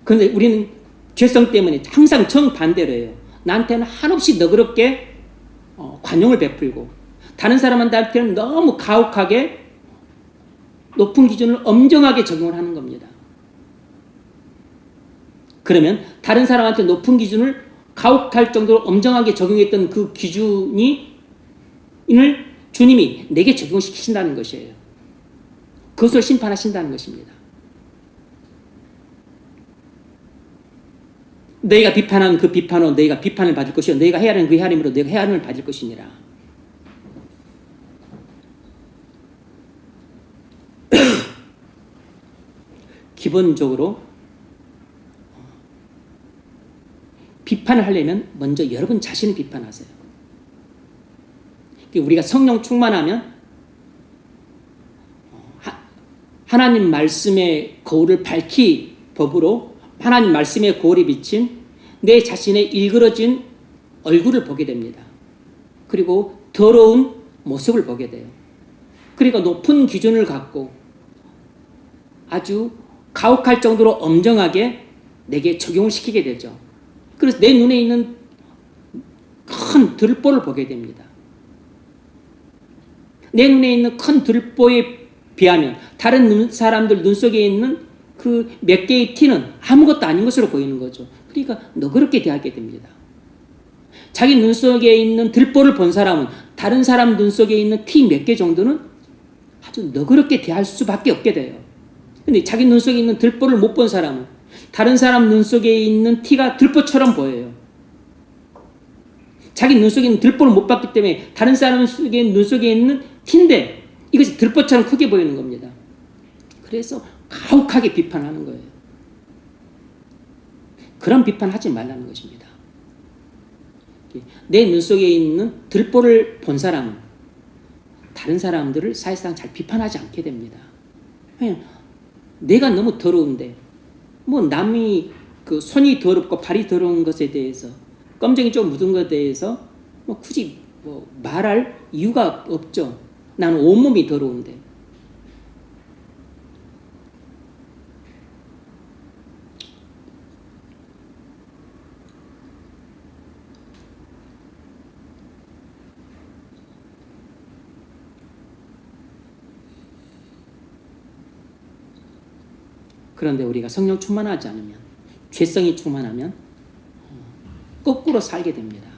그런데 우리는 죄성 때문에 항상 정반대로 해요. 나한테는 한없이 너그럽게 관용을 베풀고 다른 사람한테는 너무 가혹하게 높은 기준을 엄정하게 적용을 하는 겁니다. 그러면 다른 사람한테 높은 기준을 가혹할 정도로 엄정하게 적용했던 그 기준을 주님이 내게 적용시키신다는 것이에요. 그것을 심판하신다는 것입니다. 너희가 비판한 그 비판으로 너희가 비판을 받을 것이요 너희가 헤아리는 그 헤아림으로 너희가 헤아림을 받을 것이니라. 기본적으로 비판을 하려면 먼저 여러분 자신을 비판하세요. 우리가 성령 충만하면 하나님 말씀의 거울을 밝히 법으로 하나님 말씀의 거울에 비친 내 자신의 일그러진 얼굴을 보게 됩니다. 그리고 더러운 모습을 보게 돼요. 그러니까 높은 기준을 갖고 아주 가혹할 정도로 엄정하게 내게 적용을 시키게 되죠. 그래서 내 눈에 있는 큰 들보를 보게 됩니다. 내 눈에 있는 큰 들보에 비하면 다른 사람들 눈 속에 있는 그 몇 개의 티는 아무것도 아닌 것으로 보이는 거죠. 그러니까 너그럽게 대하게 됩니다. 자기 눈 속에 있는 들보를 본 사람은 다른 사람 눈 속에 있는 티 몇 개 정도는 아주 너그럽게 대할 수밖에 없게 돼요. 근데 자기 눈 속에 있는 들보를 못 본 사람은 다른 사람 눈 속에 있는 티가 들보처럼 보여요. 자기 눈 속에 있는 들보를 못 봤기 때문에 다른 사람 눈 속에 있는 티인데 이것이 들보처럼 크게 보이는 겁니다. 그래서 가혹하게 비판하는 거예요. 그런 비판하지 말라는 것입니다. 내 눈 속에 있는 들보를 본 사람은 다른 사람들을 사실상 잘 비판하지 않게 됩니다. 왜냐하면 내가 너무 더러운데 뭐 남이 그 손이 더럽고 발이 더러운 것에 대해서 껌정이 좀 묻은 것에 대해서 뭐 굳이 뭐 말할 이유가 없죠. 나는 온몸이 더러운데. 그런데 우리가 성령 충만하지 않으면, 죄성이 충만하면 거꾸로 살게 됩니다.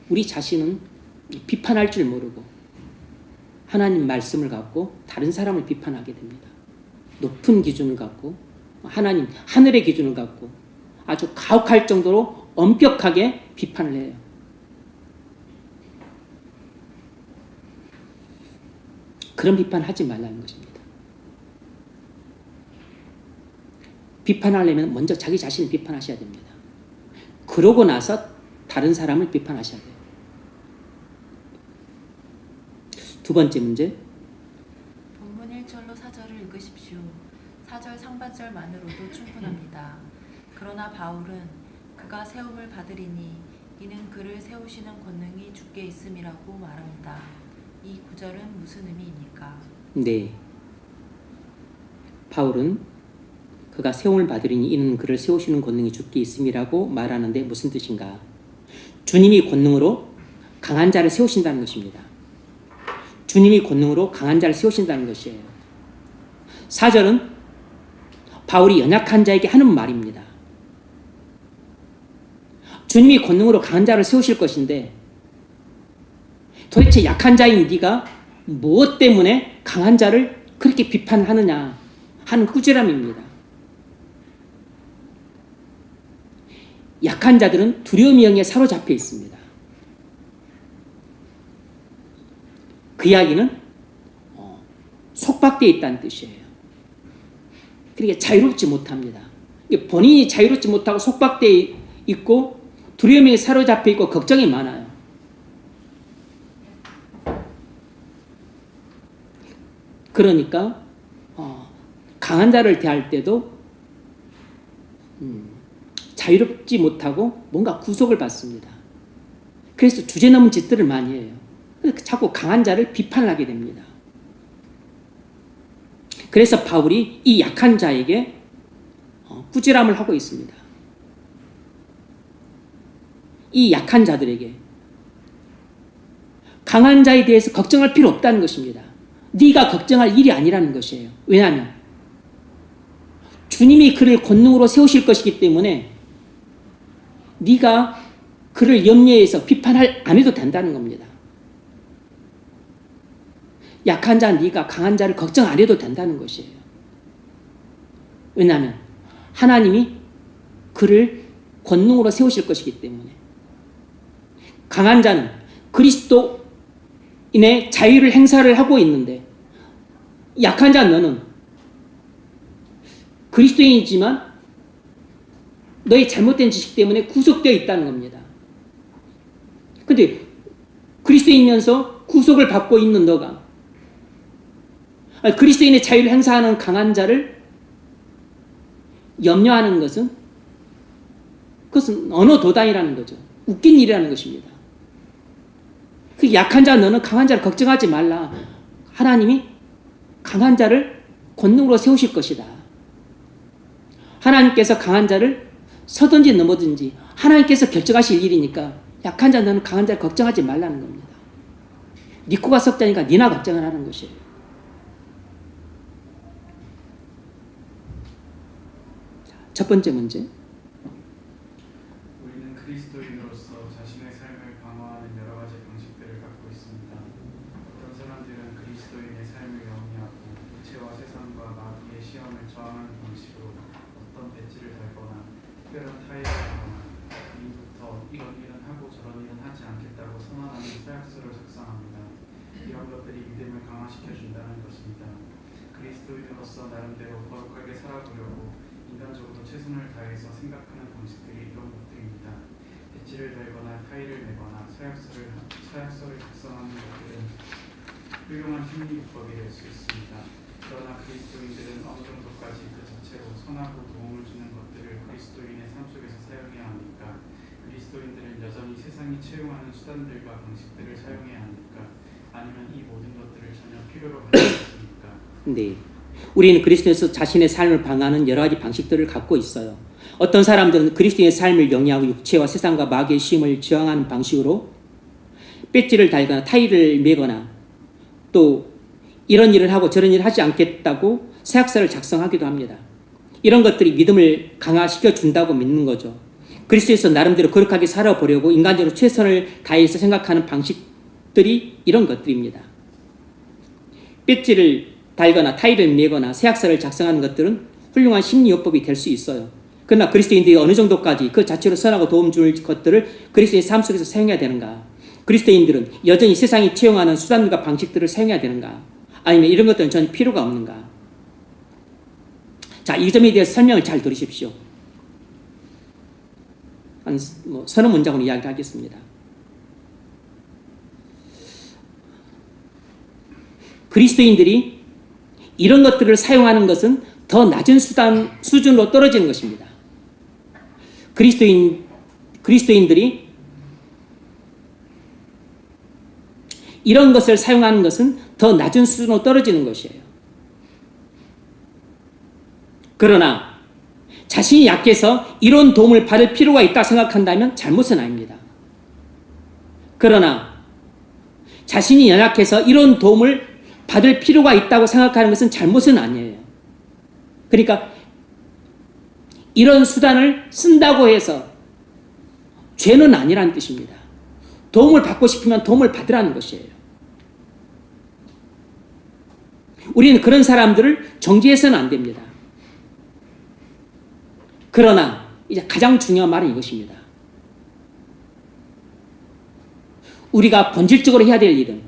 우리 자신은 비판할 줄 모르고 하나님 말씀을 갖고 다른 사람을 비판하게 됩니다. 높은 기준을 갖고 하나님, 하늘의 기준을 갖고 아주 가혹할 정도로 엄격하게 비판을 해요. 그런 비판을 하지 말라는 것입니다. 비판하려면 먼저 자기 자신을 비판하셔야 됩니다. 그러고 나서 다른 사람을 비판하셔야 돼요. 두 번째 문제. 본문 1절로 4절을 읽으십시오. 4절 상반절만으로도 충분합니다. 그러나 바울은 그가 세움을 받으리니 이는 그를 세우시는 권능이 주께 있음이라고 말합니다. 이 구절은 무슨 의미입니까? 네. 바울은 그가 세움을 받으리니 이는 그를 세우시는 권능이 주께 있음이라고 말하는데 무슨 뜻인가? 주님이 권능으로 강한 자를 세우신다는 것입니다. 주님이 권능으로 강한 자를 세우신다는 것이에요. 4절은 바울이 연약한 자에게 하는 말입니다. 주님이 권능으로 강한 자를 세우실 것인데 도대체 약한 자인 네가 무엇 때문에 강한 자를 그렇게 비판하느냐 하는 꾸지람입니다. 약한 자들은 두려움의 영에 사로잡혀 있습니다. 그 이야기는 속박되어 있다는 뜻이에요. 그러니까 자유롭지 못합니다. 본인이 자유롭지 못하고 속박되어 있고 두려움에 사로잡혀 있고 걱정이 많아요. 그러니까 강한 자를 대할 때도 자유롭지 못하고 뭔가 구속을 받습니다. 그래서 주제넘은 짓들을 많이 해요. 자꾸 강한 자를 비판을 하게 됩니다. 그래서 바울이 이 약한 자에게 꾸지람을 하고 있습니다. 이 약한 자들에게 강한 자에 대해서 걱정할 필요 없다는 것입니다. 네가 걱정할 일이 아니라는 것이에요. 왜냐하면 주님이 그를 권능으로 세우실 것이기 때문에 네가 그를 염려해서 비판할 안 해도 된다는 겁니다. 약한 자 네가 강한 자를 걱정 안 해도 된다는 것이에요. 왜냐하면 하나님이 그를 권능으로 세우실 것이기 때문에. 강한 자는 그리스도인의 자유를 행사를 하고 있는데 약한 자 너는 그리스도인이지만 너의 잘못된 지식 때문에 구속되어 있다는 겁니다. 근데 그리스도인이면서 구속을 받고 있는 너가 그리스도인의 자유를 행사하는 강한 자를 염려하는 것은 그것은 언어 도단이라는 거죠. 웃긴 일이라는 것입니다. 그 약한 자 너는 강한 자를 걱정하지 말라. 하나님이 강한 자를 권능으로 세우실 것이다. 하나님께서 강한 자를 서든지 넘어든지 하나님께서 결정하실 일이니까 약한 자 너는 강한 자를 걱정하지 말라는 겁니다. 네 코가 석자니까 니나 걱정을 하는 것이에요. 첫 번째 문제. 우리는 그리스도인으로서 자신의 삶을 방어하는 여러 가지 방식들을 갖고 있습니다. 어떤 사람들은 그리스도인의 삶을 영위하고 육체와 세상과 마귀의 시험을 저항하는 방식으로 어떤 배지를 달거나 특별한 타협을 하거나 이부터 이런 일은 하고 저런 일은 하지 않겠다고 선언하는 서약서를 작성합니다. 이런 것들이 믿음을 강화시켜 준다는 것입니다. 그리스도인으로서 나름대로 거룩하게 살아보려고 인간적으로 최선을 다해서 생각하는 방식들이 이런 것들입니다. 배지를 달거나 타일을 내거나 서약서를 작성하는 것들은 훌륭한 심리기법이 될 수 있습니다. 그러나 그리스도인들은 어느 정도까지 그 자체로 선하고 도움을 주는 것들을 그리스도인의 삶 속에서 사용해야 합니까? 그리스도인들은 여전히 세상이 채용하는 수단들과 방식들을 사용해야 합니까? 아니면 이 모든 것들을 전혀 필요로 하지 않습니까? 네. 우리는 그리스도에서 자신의 삶을 방어하는 여러 가지 방식들을 갖고 있어요. 어떤 사람들은 그리스도의 삶을 영위하고 육체와 세상과 마귀의 시험을 저항하는 방식으로 배지를 달거나 타일을 매거나 또 이런 일을 하고 저런 일을 하지 않겠다고 서약서를 작성하기도 합니다. 이런 것들이 믿음을 강화시켜 준다고 믿는 거죠. 그리스도에서 나름대로 거룩하게 살아보려고 인간적으로 최선을 다해서 생각하는 방식들이 이런 것들입니다. 배지를 달거나 타일을 내거나 서약서를 작성하는 것들은 훌륭한 심리요법이 될 수 있어요. 그러나 그리스도인들이 어느 정도까지 그 자체로 선하고 도움 줄 것들을 그리스도의 삶 속에서 사용해야 되는가? 그리스도인들은 여전히 세상이 채용하는 수단과 방식들을 사용해야 되는가? 아니면 이런 것들은 전혀 필요가 없는가? 자, 이 점에 대해서 설명을 잘 들으십시오. 한 서너 문장으로 이야기를 하겠습니다. 그리스도인들이 이런 것들을 사용하는 것은 더 낮은 수준으로 떨어지는 것입니다. 그리스도인들이 이런 것을 사용하는 것은 더 낮은 수준으로 떨어지는 것이에요. 그러나 자신이 약해서 이런 도움을 받을 필요가 있다 생각한다면 잘못은 아닙니다. 그러나 자신이 연약해서 이런 도움을 받을 필요가 있다고 생각하는 것은 잘못은 아니에요. 그러니까 이런 수단을 쓴다고 해서 죄는 아니라는 뜻입니다. 도움을 받고 싶으면 도움을 받으라는 것이에요. 우리는 그런 사람들을 정죄해서는 안 됩니다. 그러나 이제 가장 중요한 말은 이것입니다. 우리가 본질적으로 해야 될 일은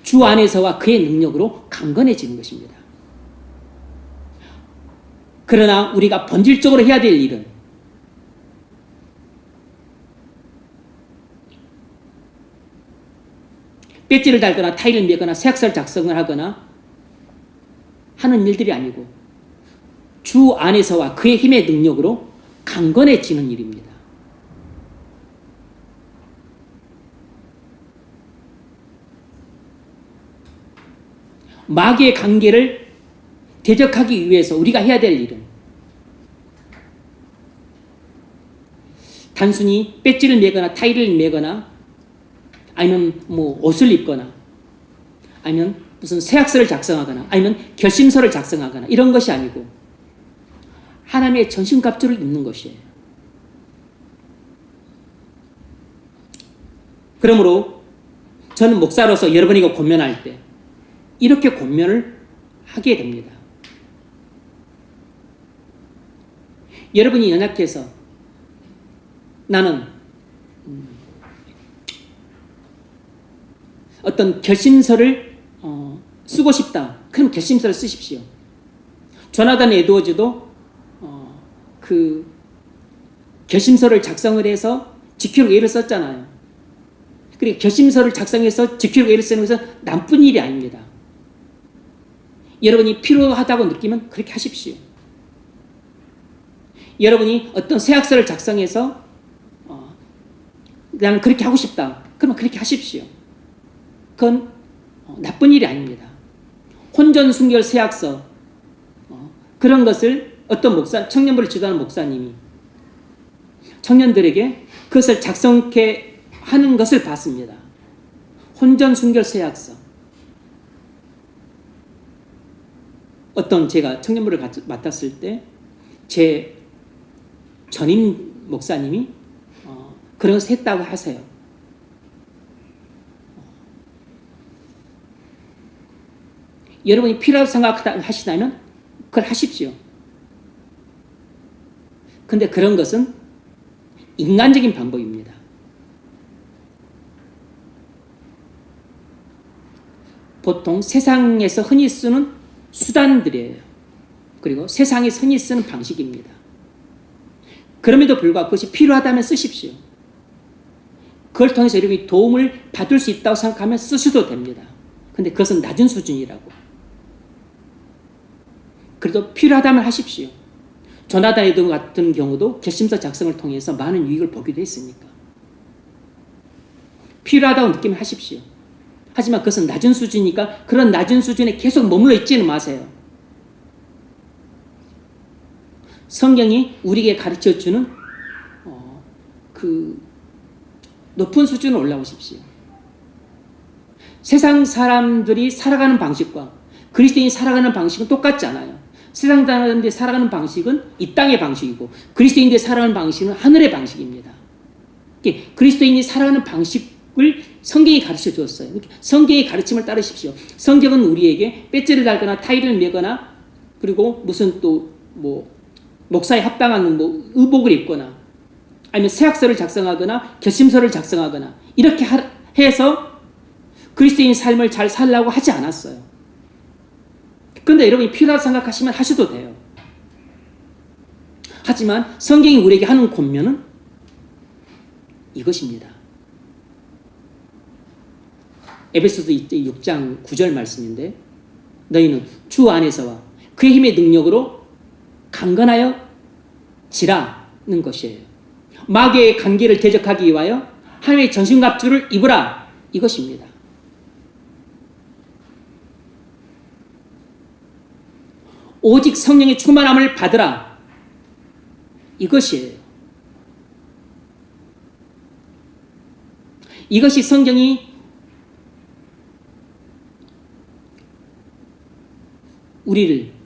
주 안에서와 그의 능력으로 강건해지는 것입니다. 그러나 우리가 본질적으로 해야 될 일은 배지를 달거나 타일을 매거나 서약서를 작성을 하거나 하는 일들이 아니고 주 안에서와 그의 힘의 능력으로 강건해지는 일입니다. 마귀의 관계를 대적하기 위해서 우리가 해야 될 일은 단순히 배지를 매거나 타이를 매거나 아니면 뭐 옷을 입거나 아니면 무슨 서약서를 작성하거나 아니면 결심서를 작성하거나 이런 것이 아니고 하나님의 전신갑주를 입는 것이에요. 그러므로 저는 목사로서 여러분에게 권면할 때 이렇게 권면을 하게 됩니다. 여러분이 연약해서 나는 어떤 결심서를 쓰고 싶다. 그럼 결심서를 쓰십시오. 조나단 에드워즈도 그 결심서를 작성을 해서 지키려고 애를 썼잖아요. 그리고 결심서를 작성해서 지키려고 애를 쓰는 것은 나쁜 일이 아닙니다. 여러분이 필요하다고 느끼면 그렇게 하십시오. 여러분이 어떤 서약서를 작성해서 나는 그렇게 하고 싶다. 그러면 그렇게 하십시오. 그건 나쁜 일이 아닙니다. 혼전순결 서약서 그런 것을 어떤 목사, 청년부를 지도하는 목사님이 청년들에게 그것을 작성케 하는 것을 봤습니다. 혼전순결 서약서. 어떤 제가 청년부를 맡았을 때 제 전임 목사님이 그런 것을 했다고 하세요. 여러분이 필요하다고 생각하시다면 그걸 하십시오. 근데 그런 것은 인간적인 방법입니다. 보통 세상에서 흔히 쓰는 수단들이에요. 그리고 세상에서 흔히 쓰는 방식입니다. 그럼에도 불구하고 그것이 필요하다면 쓰십시오. 그걸 통해서 여러분이 도움을 받을 수 있다고 생각하면 쓰셔도 됩니다. 근데 그것은 낮은 수준이라고. 그래도 필요하다면 하십시오. 조나단 에드워즈 같은 경우도 결심서 작성을 통해서 많은 유익을 보기도 했으니까. 필요하다고 느끼면 하십시오. 하지만 그것은 낮은 수준이니까 그런 낮은 수준에 계속 머물러 있지는 마세요. 성경이 우리에게 가르쳐주는 그 높은 수준으로 올라오십시오. 세상 사람들이 살아가는 방식과 그리스도인이 살아가는 방식은 똑같지 않아요. 세상 사람들이 살아가는 방식은 이 땅의 방식이고 그리스도인들이 살아가는 방식은 하늘의 방식입니다. 그리스도인이 살아가는 방식을 성경이 가르쳐 주었어요. 성경의 가르침을 따르십시오. 성경은 우리에게 배지를 달거나 타이를 매거나 그리고 무슨 또 뭐 목사에 합당한 뭐 의복을 입거나 아니면 서약서를 작성하거나 결심서를 작성하거나 이렇게 해서 그리스도인 삶을 잘 살라고 하지 않았어요. 그런데 여러분이 필요하다고 생각하시면 하셔도 돼요. 하지만 성경이 우리에게 하는 권면은 이것입니다. 에베소서 6장 9절 말씀인데 너희는 주 안에서와 그의 힘의 능력으로 강건하여 지라는 것이에요. 마귀의 관계를 대적하기 위하여 하나님의 전신갑주를 입으라 이것입니다. 오직 성령의 충만함을 받으라 이것이에요. 이것이 성경이 우리를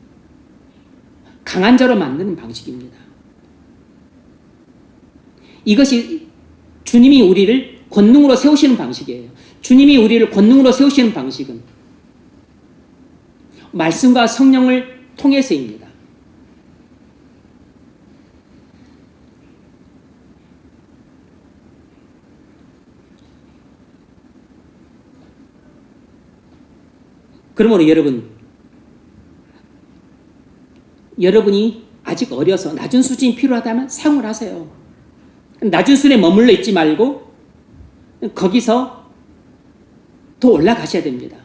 강한 자로 만드는 방식입니다. 이것이 주님이 우리를 권능으로 세우시는 방식이에요. 주님이 우리를 권능으로 세우시는 방식은 말씀과 성령을 통해서입니다. 그러므로 여러분이 아직 어려서 낮은 수준이 필요하다면 사용을 하세요. 낮은 수준에 머물러 있지 말고 거기서 더 올라가셔야 됩니다.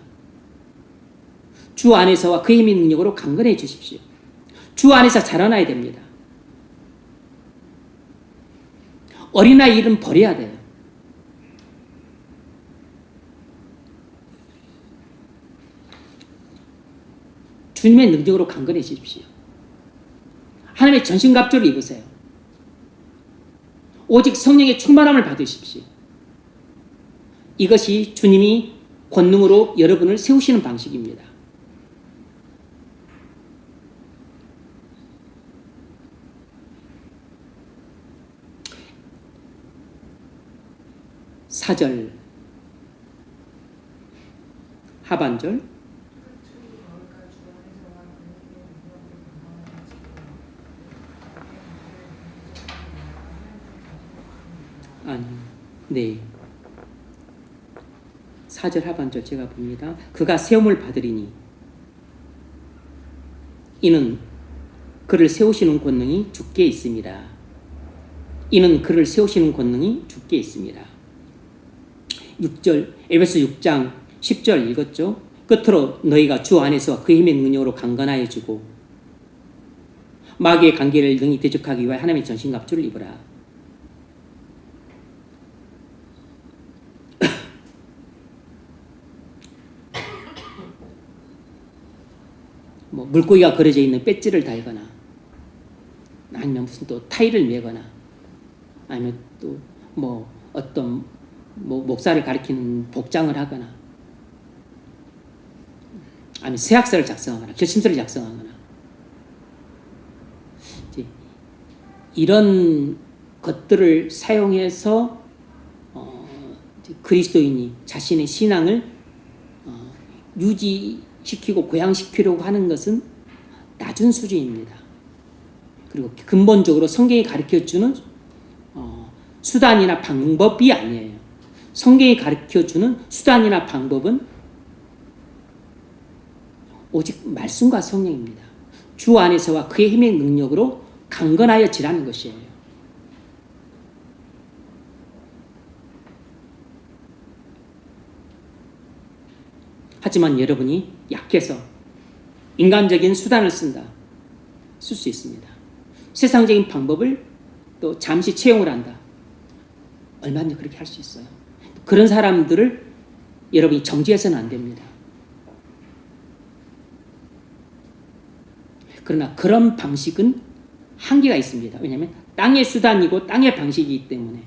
주 안에서와 그의 힘의 능력으로 강건해 주십시오. 주 안에서 자라나야 됩니다. 어린아이 일은 버려야 돼요. 주님의 능력으로 강건해 주십시오. 하나님의 전신갑주를 입으세요. 오직 성령의 충만함을 받으십시오. 이것이 주님이 권능으로 여러분을 세우시는 방식입니다. 사절 하반절 아니 네 4절 하반절 제가 봅니다. 그가 세움을 받으리니 이는 그를 세우시는 권능이 주께 있습니다. 이는 그를 세우시는 권능이 주께 있습니다. 6절 에베소 6장 10절 읽었죠. 끝으로 너희가 주 안에서 그 힘의 능력으로 강건하여 주고 마귀의 관계를 능히 대적하기 위하여 하나님의 전신갑주를 입으라. 뭐 물고기가 걸어져 있는 배지를 달거나 아니면 무슨 또 타일을 매거나 아니면 또 뭐 어떤 뭐 목사를 가리키는 복장을 하거나 아니면 세학서를 작성하거나 결심서를 작성하거나 이런 것들을 사용해서 그리스도인이 자신의 신앙을 유지시키고 고양시키려고 하는 것은 낮은 수준입니다. 그리고 근본적으로 성경이 가르쳐주는 수단이나 방법이 아니에요. 성경이 가르쳐주는 수단이나 방법은 오직 말씀과 성령입니다. 주 안에서와 그의 힘의 능력으로 강건하여 지라는 것이에요. 하지만 여러분이 약해서 인간적인 수단을 쓸 수 있습니다. 세상적인 방법을 또 잠시 채용을 한다. 얼마든지 그렇게 할 수 있어요. 그런 사람들을 여러분이 정죄해서는 안 됩니다. 그러나 그런 방식은 한계가 있습니다. 왜냐하면 땅의 수단이고 땅의 방식이기 때문에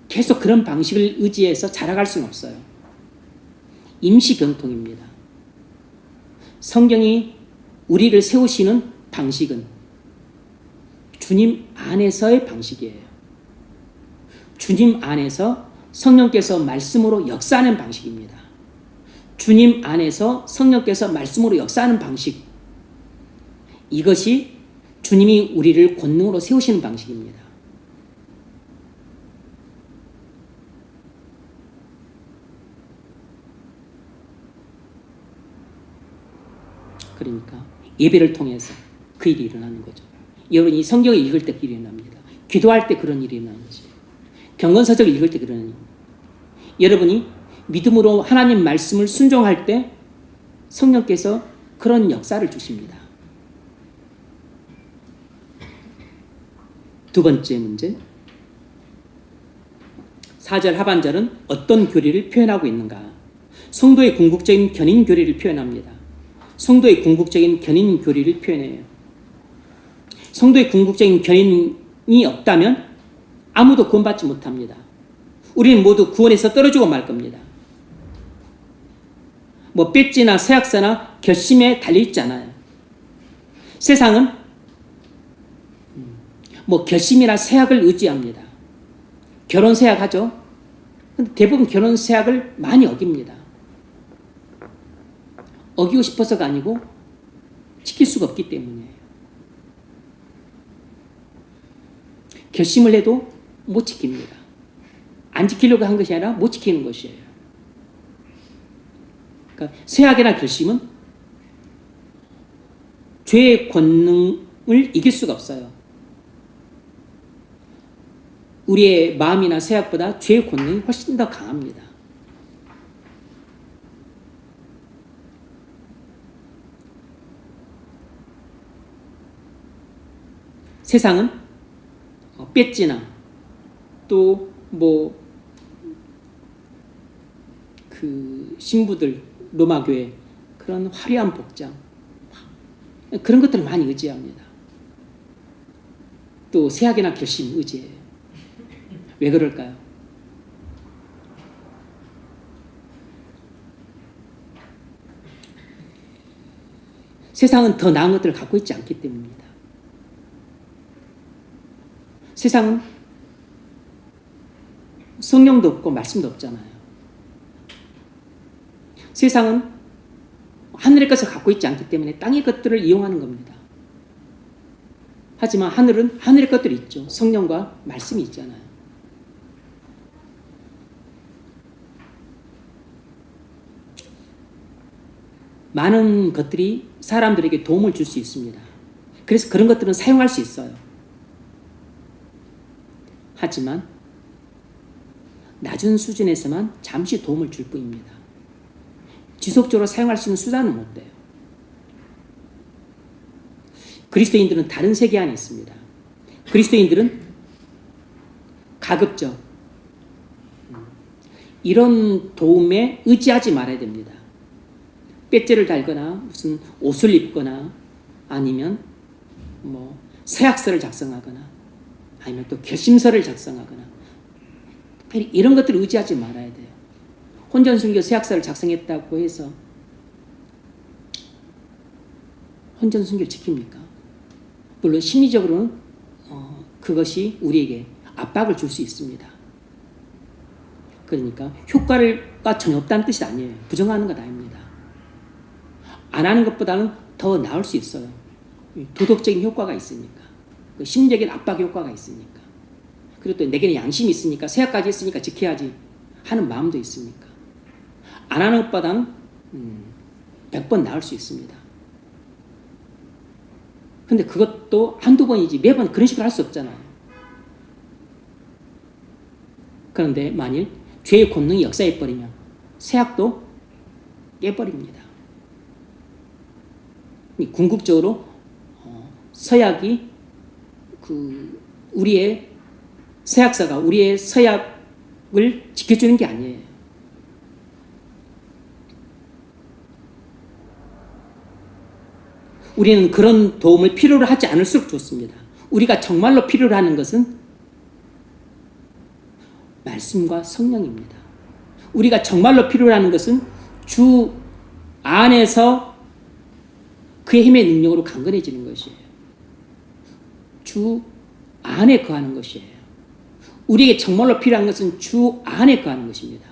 계속 그런 방식을 의지해서 자라갈 수는 없어요. 임시병통입니다. 성경이 우리를 세우시는 방식은 주님 안에서의 방식이에요. 주님 안에서 성령께서 말씀으로 역사하는 방식입니다. 주님 안에서 성령께서 말씀으로 역사하는 방식, 이것이 주님이 우리를 권능으로 세우시는 방식입니다. 그러니까 예배를 통해서 그 일이 일어나는 거죠. 여러분이 성경을 읽을 때 그 일이 일어납니다. 기도할 때 그런 일이 일어나는 거죠. 경건서적을 읽을 때 그런 일이. 여러분이 믿음으로 하나님 말씀을 순종할 때 성령께서 그런 역사를 주십니다. 두 번째 문제. 4절 하반절은 어떤 교리를 표현하고 있는가? 성도의 궁극적인 견인 교리를 표현합니다. 성도의 궁극적인 견인 교리를 표현해요. 성도의 궁극적인 견인이 없다면 아무도 구원받지 못합니다. 우리는 모두 구원에서 떨어지고 말 겁니다. 뭐 배지나 세학서나 결심에 달려있지 않아요. 세상은 뭐 결심이나 세학을 의지합니다. 결혼 세학하죠. 근데 대부분 결혼 세학을 많이 어깁니다. 어기고 싶어서가 아니고 지킬 수가 없기 때문이에요. 결심을 해도 못 지킵니다. 안 지키려고 한 것이 아니라 못 지키는 것이에요. 그러니까 세학이나 결심은 죄의 권능을 이길 수가 없어요. 우리의 마음이나 세학보다 죄의 권능이 훨씬 더 강합니다. 세상은 배지나 또 그 신부들 로마 교회 그런 화려한 복장 그런 것들을 많이 의지합니다. 또 세학이나 결심 의지해요. 왜 그럴까요? 세상은 더 나은 것들을 갖고 있지 않기 때문입니다. 세상은 성령도 없고 말씀도 없잖아요. 세상은 하늘의 것을 갖고 있지 않기 때문에 땅의 것들을 이용하는 겁니다. 하지만 하늘은 하늘의 것들이 있죠. 성령과 말씀이 있잖아요. 많은 것들이 사람들에게 도움을 줄 수 있습니다. 그래서 그런 것들은 사용할 수 있어요. 하지만 낮은 수준에서만 잠시 도움을 줄 뿐입니다. 지속적으로 사용할 수 있는 수단은 못 돼요. 그리스도인들은 다른 세계 안에 있습니다. 그리스도인들은 가급적 이런 도움에 의지하지 말아야 됩니다. 배지를 달거나 무슨 옷을 입거나 아니면 서약서를 작성하거나 아니면 또 결심서를 작성하거나 특별히 이런 것들을 의지하지 말아야 돼요. 혼전순교 서약서를 작성했다고 해서 혼전순교를 지킵니까? 물론 심리적으로는 그것이 우리에게 압박을 줄 수 있습니다. 그러니까 효과가 전혀 없다는 뜻이 아니에요. 부정하는 것 아닙니다. 안 하는 것보다는 더 나을 수 있어요. 도덕적인 효과가 있으니까. 심리적인 압박 효과가 있으니까. 그리고 또 내게는 양심이 있으니까 서약까지 했으니까 지켜야지 하는 마음도 있으니까. 안 하는 것보다는 100번 나을 수 있습니다. 근데 그것도 한두 번이지 매번 그런 식으로 할 수 없잖아요. 그런데 만일 죄의 권능이 역사해버리면 서약도 깨버립니다. 궁극적으로 서약이 우리의 서약서가 우리의 서약을 지켜주는 게 아니에요. 우리는 그런 도움을 필요로 하지 않을수록 좋습니다. 우리가 정말로 필요로 하는 것은 말씀과 성령입니다. 우리가 정말로 필요로 하는 것은 주 안에서 그의 힘의 능력으로 강건해지는 것이에요. 주 안에 거하는 것이에요. 우리에게 정말로 필요한 것은 주 안에 거하는 것입니다.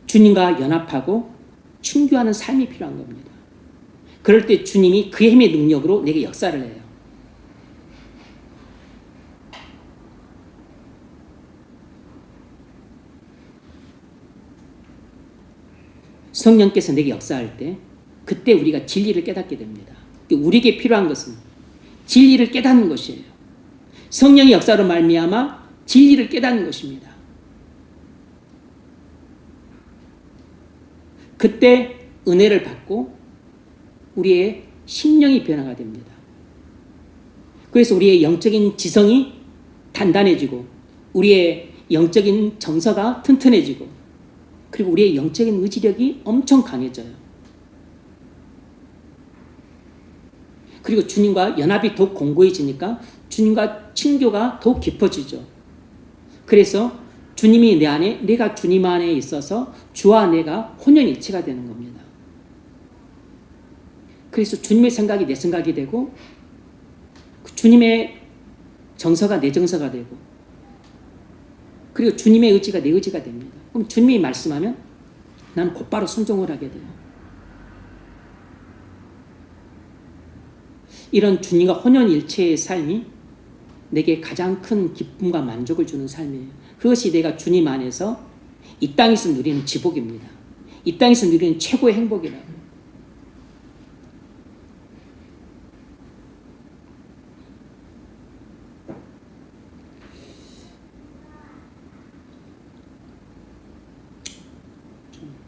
주님과 연합하고 충교하는 삶이 필요한 겁니다. 그럴 때 주님이 그의 힘의 능력으로 내게 역사를 해요. 성령께서 내게 역사할 때 그때 우리가 진리를 깨닫게 됩니다. 우리에게 필요한 것은 진리를 깨닫는 것이에요. 성령의 역사로 말미암아 진리를 깨닫는 것입니다. 그때 은혜를 받고 우리의 심령이 변화가 됩니다. 그래서 우리의 영적인 지성이 단단해지고 우리의 영적인 정서가 튼튼해지고 그리고 우리의 영적인 의지력이 엄청 강해져요. 그리고 주님과 연합이 더욱 공고해지니까 주님과 친교가 더욱 깊어지죠. 그래서 주님이 내 안에, 내가 주님 안에 있어서 주와 내가 혼연일체가 되는 겁니다. 그래서 주님의 생각이 내 생각이 되고 주님의 정서가 내 정서가 되고 그리고 주님의 의지가 내 의지가 됩니다. 그럼 주님이 말씀하면 나는 곧바로 순종을 하게 돼요. 이런 주님과 혼연일체의 삶이 내게 가장 큰 기쁨과 만족을 주는 삶이에요. 그것이 내가 주님 안에서 이 땅에서 누리는 지복입니다. 이 땅에서 누리는 최고의 행복이라고.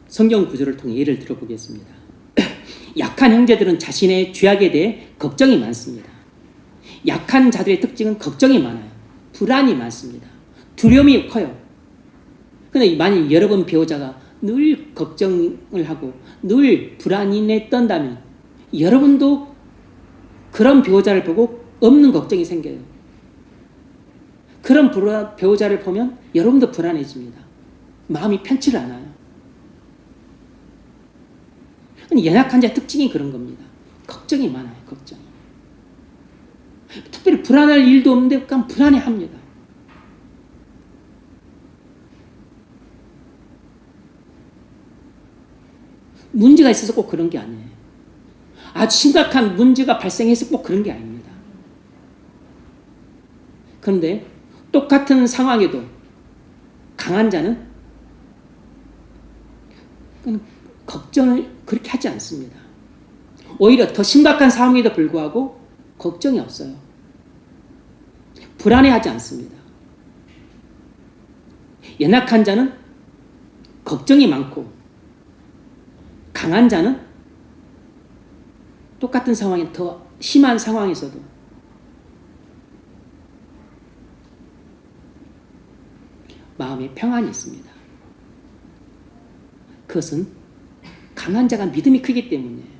성경 구절을 통해 예를 들어보겠습니다. 약한 형제들은 자신의 죄악에 대해 걱정이 많습니다. 약한 자들의 특징은 걱정이 많아요. 불안이 많습니다. 두려움이 커요. 그런데 만약 여러분 배우자가 늘 걱정을 하고 늘 불안이 떤다면 여러분도 그런 배우자를 보고 없는 걱정이 생겨요. 그런 배우자를 보면 여러분도 불안해집니다. 마음이 편치를 않아요. 연약한 자의 특징이 그런 겁니다. 걱정이 많아요. 걱정이. 특별히 불안할 일도 없는데 그냥 불안해합니다. 문제가 있어서 꼭 그런 게 아니에요. 아주 심각한 문제가 발생해서 꼭 그런 게 아닙니다. 그런데 똑같은 상황에도 강한 자는 걱정을 그렇게 하지 않습니다. 오히려 더 심각한 상황에도 불구하고 걱정이 없어요. 불안해하지 않습니다. 연약한 자는 걱정이 많고 강한 자는 똑같은 상황에 더 심한 상황에서도 마음에 평안이 있습니다. 그것은 강한 자가 믿음이 크기 때문이에요.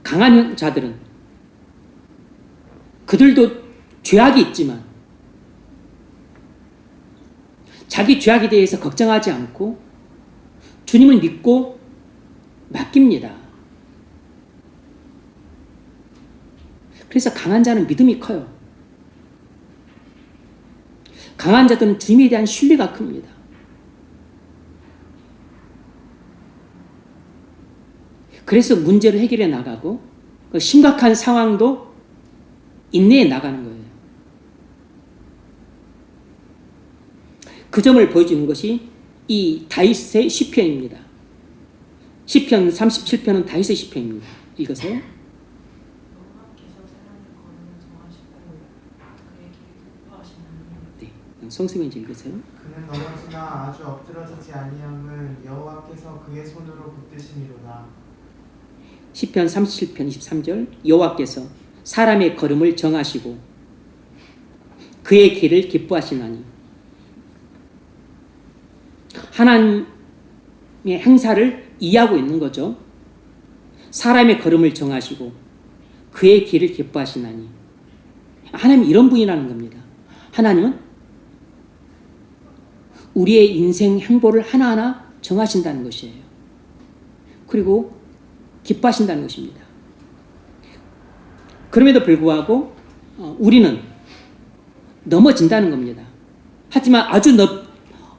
강한 자들은 그들도 죄악이 있지만 자기 죄악에 대해서 걱정하지 않고 주님을 믿고 맡깁니다. 그래서 강한 자는 믿음이 커요. 강한 자들은 주님에 대한 신뢰가 큽니다. 그래서 문제를 해결해 나가고 그 심각한 상황도 인내해 나가는 거예요. 그 점을 보여주는 것이 이 다윗의 시편입니다. 시편 37편은 다윗의 시편입니다. 읽으세요. 네, 성승현 읽으세요. 그는 넘어지나 아주 엎드러지지 아니함은 여호와께서 그의 손으로 붙드심이로다. 시편 37편 23절 여호와께서 사람의 걸음을 정하시고 그의 길을 기뻐하시나니. 하나님의 행사를 이해하고 있는 거죠. 사람의 걸음을 정하시고 그의 길을 기뻐하시나니. 하나님은 이런 분이라는 겁니다. 하나님은 우리의 인생 행보를 하나하나 정하신다는 것이에요. 그리고 기뻐하신다는 것입니다. 그럼에도 불구하고 우리는 넘어진다는 겁니다. 하지만 아주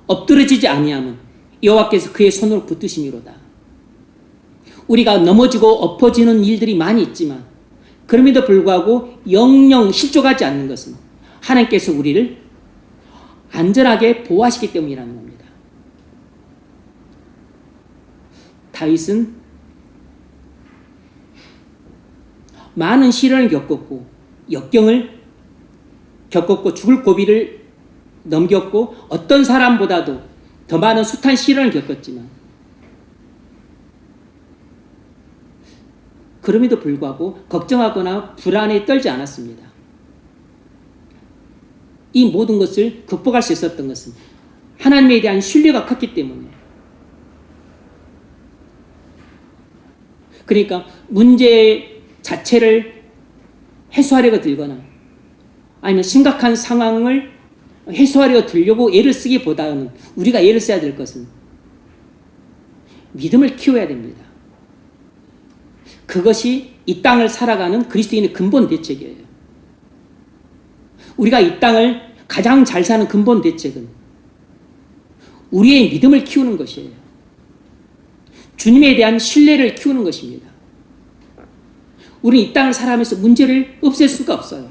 엎드러지지 아니하면 여호와께서 그의 손으로 붙드심이로다. 우리가 넘어지고 엎어지는 일들이 많이 있지만 그럼에도 불구하고 영영 실족하지 않는 것은 하나님께서 우리를 안전하게 보호하시기 때문이라는 겁니다. 다윗은 많은 시련을 겪었고 역경을 겪었고 죽을 고비를 넘겼고 어떤 사람보다도 더 많은 숱한 시련을 겪었지만 그럼에도 불구하고 걱정하거나 불안에 떨지 않았습니다. 이 모든 것을 극복할 수 있었던 것은 하나님에 대한 신뢰가 컸기 때문에. 그러니까 문제 자체를 해소하려고 들거나 아니면 심각한 상황을 해소하려 들려고 애를 쓰기보다는 우리가 애를 써야 될 것은 믿음을 키워야 됩니다. 그것이 이 땅을 살아가는 그리스도인의 근본 대책이에요. 우리가 이 땅을 가장 잘 사는 근본 대책은 우리의 믿음을 키우는 것이에요. 주님에 대한 신뢰를 키우는 것입니다. 우리는 이 땅을 살아가면서 문제를 없앨 수가 없어요.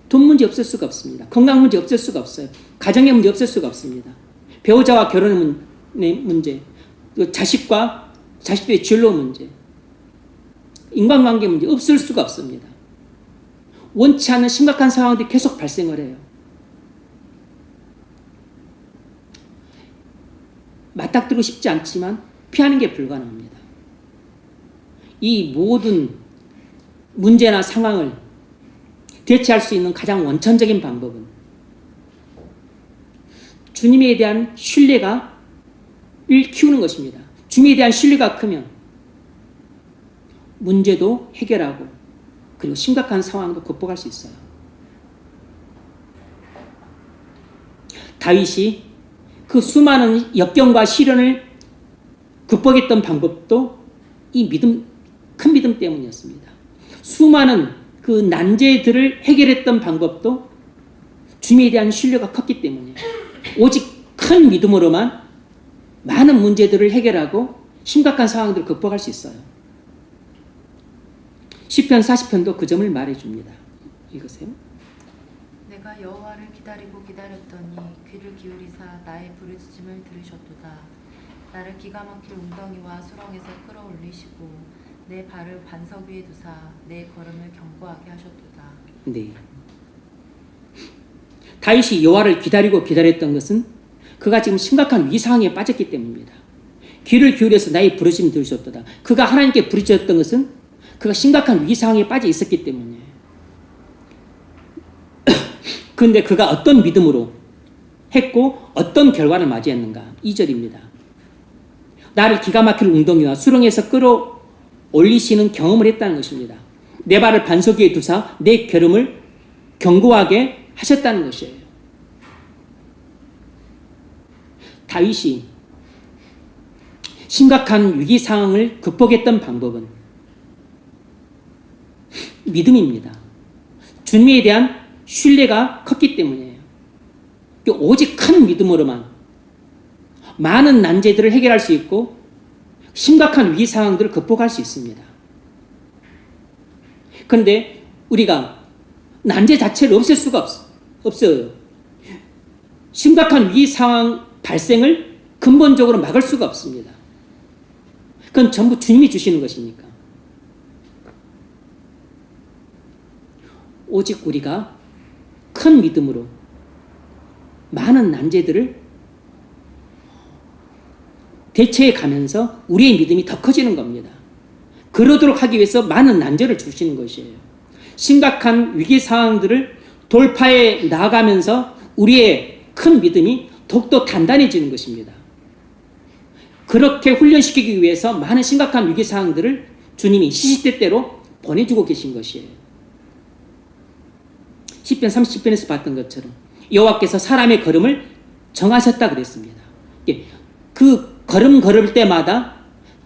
돈 문제 없을 수가 없습니다. 건강 문제 없을 수가 없어요. 가정의 문제 없을 수가 없습니다. 배우자와 결혼의 문제, 자식과 자식들의 진로 문제, 인간관계 문제 없을 수가 없습니다. 원치 않는 심각한 상황들이 계속 발생을 해요. 맞닥뜨리고 싶지 않지만 피하는 게 불가능합니다. 이 모든 문제나 상황을 대처할 수 있는 가장 원천적인 방법은 주님에 대한 신뢰를 키우는 것입니다. 주님에 대한 신뢰가 크면 문제도 해결하고 그리고 심각한 상황도 극복할 수 있어요. 다윗이 그 수많은 역경과 시련을 극복했던 방법도 이 큰 믿음 때문이었습니다. 수많은 그 난제들을 해결했던 방법도 주님에 대한 신뢰가 컸기 때문이에요. 오직 큰 믿음으로만 많은 문제들을 해결하고 심각한 상황들을 극복할 수 있어요. 시편 40편도 그 점을 말해줍니다. 읽으세요. 내가 여호와를 기다리고 기다렸더니 귀를 기울이사 나의 부르짖음을 들으셨도다. 나를 기가 막힐 웅덩이와 수렁에서 끌어올리시고 내 발을 반석 위에 두사 내 걸음을 견고하게 하셨도다. 네. 다윗이 여호와를 기다리고 기다렸던 것은 그가 지금 심각한 위 상황에 빠졌기 때문입니다. 귀를 기울여서 나의 부르짖음을 들으셨도다. 그가 하나님께 부르짖었던 것은 그가 심각한 위 상황에 빠져 있었기 때문이에요. 그런데 그가 어떤 믿음으로 했고 어떤 결과를 맞이했는가? 2절입니다. 나를 기가 막힐 웅덩이와 수렁에서 끌어올리시는 경험을 했다는 것입니다. 내 발을 반석 위에 두사 내 걸음을 견고하게 하셨다는 것이에요. 다윗이 심각한 위기 상황을 극복했던 방법은 믿음입니다. 주님에 대한 신뢰가 컸기 때문이에요. 오직 큰 믿음으로만 많은 난제들을 해결할 수 있고 심각한 위기 상황들을 극복할 수 있습니다. 그런데 우리가 난제 자체를 없앨 수가 없어요. 심각한 위기 상황 발생을 근본적으로 막을 수가 없습니다. 그건 전부 주님이 주시는 것이니까. 오직 우리가 큰 믿음으로 많은 난제들을 대처해 가면서 우리의 믿음이 더 커지는 겁니다. 그러도록 하기 위해서 많은 난제를 주시는 것이에요. 심각한 위기 상황들을 돌파해 나아가면서 우리의 큰 믿음이 더욱더 단단해지는 것입니다. 그렇게 훈련시키기 위해서 많은 심각한 위기 상황들을 주님이 시시때때로 보내주고 계신 것이에요. 시편 30편에서 봤던 것처럼 여호와께서 사람의 걸음을 정하셨다 그랬습니다. 그 걸음 걸을 때마다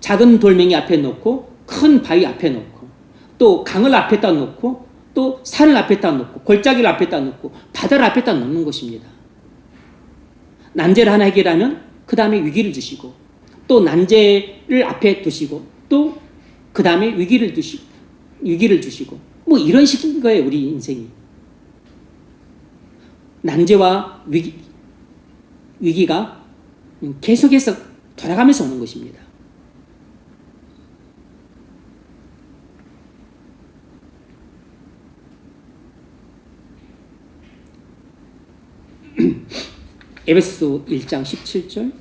작은 돌멩이 앞에 놓고 큰 바위 앞에 놓고 또 강을 앞에다 놓고 또 산을 앞에다 놓고 골짜기를 앞에다 놓고 바다를 앞에다 놓는 것입니다. 난제를 하나 해결하면 그 다음에 위기를 주시고 또 난제를 앞에 두시고 또 그 다음에 위기를 주시고 뭐 이런 식인 거예요. 우리 인생이. 난제와 위기가 계속해서 돌아가면서 오는 것입니다. 에베소 1장 17절.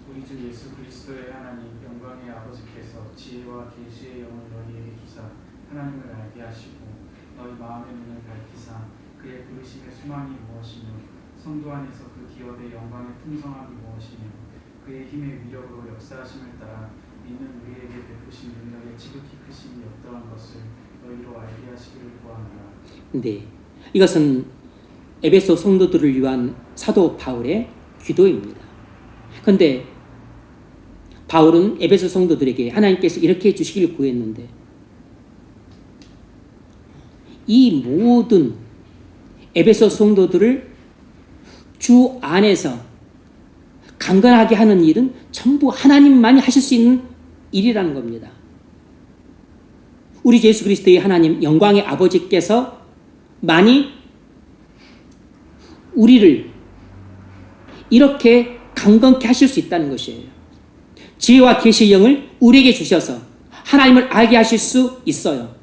우리 주 예수 그리스도의 하나님 영광의 아버지께서 지혜와 계시의 영을 너희에게 주사 하나님을 알게 하시고 너희 마음의 눈을 밝히사 그의 부르심의 소망이 무엇이며 성도 안에서 그 기업의 영광의 풍성함이 무엇이며 그의 힘의 위력으로 역사하심을 따라 믿는 우리에게 베푸신 능력의 지극히 크심이 어떠한 것을 너희로 알게 하시기를 구하노라. 네, 이것은 에베소 성도들을 위한 사도 바울의 기도입니다. 그런데 바울은 에베소 성도들에게 하나님께서 이렇게 해주시길 구했는데 이 모든 에베소 성도들을 주 안에서 강건하게 하는 일은 전부 하나님만이 하실 수 있는 일이라는 겁니다. 우리 예수 그리스도의 하나님 영광의 아버지께서 많이 우리를 이렇게 강건케 하실 수 있다는 것이에요. 지혜와 계시의 영을 우리에게 주셔서 하나님을 알게 하실 수 있어요.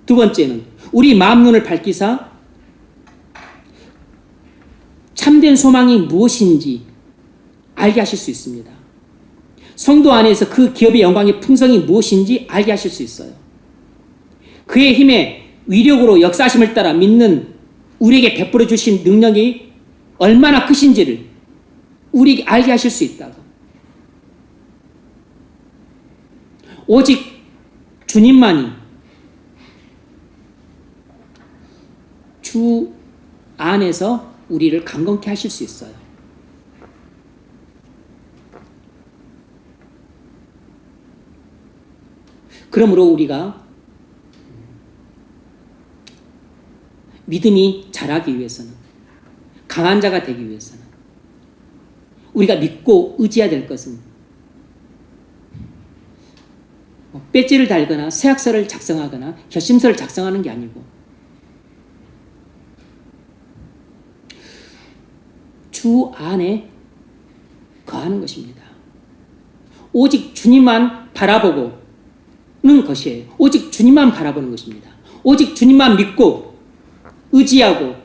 두 번째는 우리 마음 눈을 밝히사 참된 소망이 무엇인지 알게 하실 수 있습니다. 성도 안에서 그 기업의 영광의 풍성이 무엇인지 알게 하실 수 있어요. 그의 힘에 위력으로 역사하심을 따라 믿는 우리에게 베풀어 주신 능력이 얼마나 크신지를 우리에게 알게 하실 수 있다고. 오직 주님만이 주 안에서 우리를 강건케 하실 수 있어요. 그러므로 우리가 믿음이 자라기 위해서는, 강한 자가 되기 위해서는, 우리가 믿고 의지해야 될 것은 배지를 달거나 서약서를 작성하거나 결심서를 작성하는 게 아니고 주 안에 거하는 것입니다. 오직 주님만 바라보는 것이에요. 오직 주님만 바라보는 것입니다. 오직 주님만 믿고 의지하고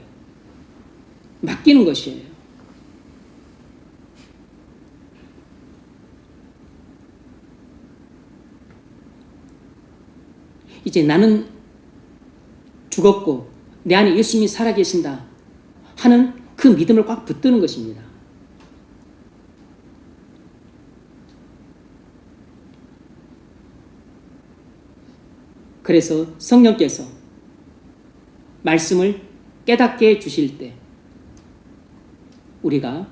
맡기는 것이에요. 이제 나는 죽었고 내 안에 예수님이 살아계신다 하는 그 믿음을 꽉 붙드는 것입니다. 그래서 성령께서 말씀을 깨닫게 해주실 때 우리가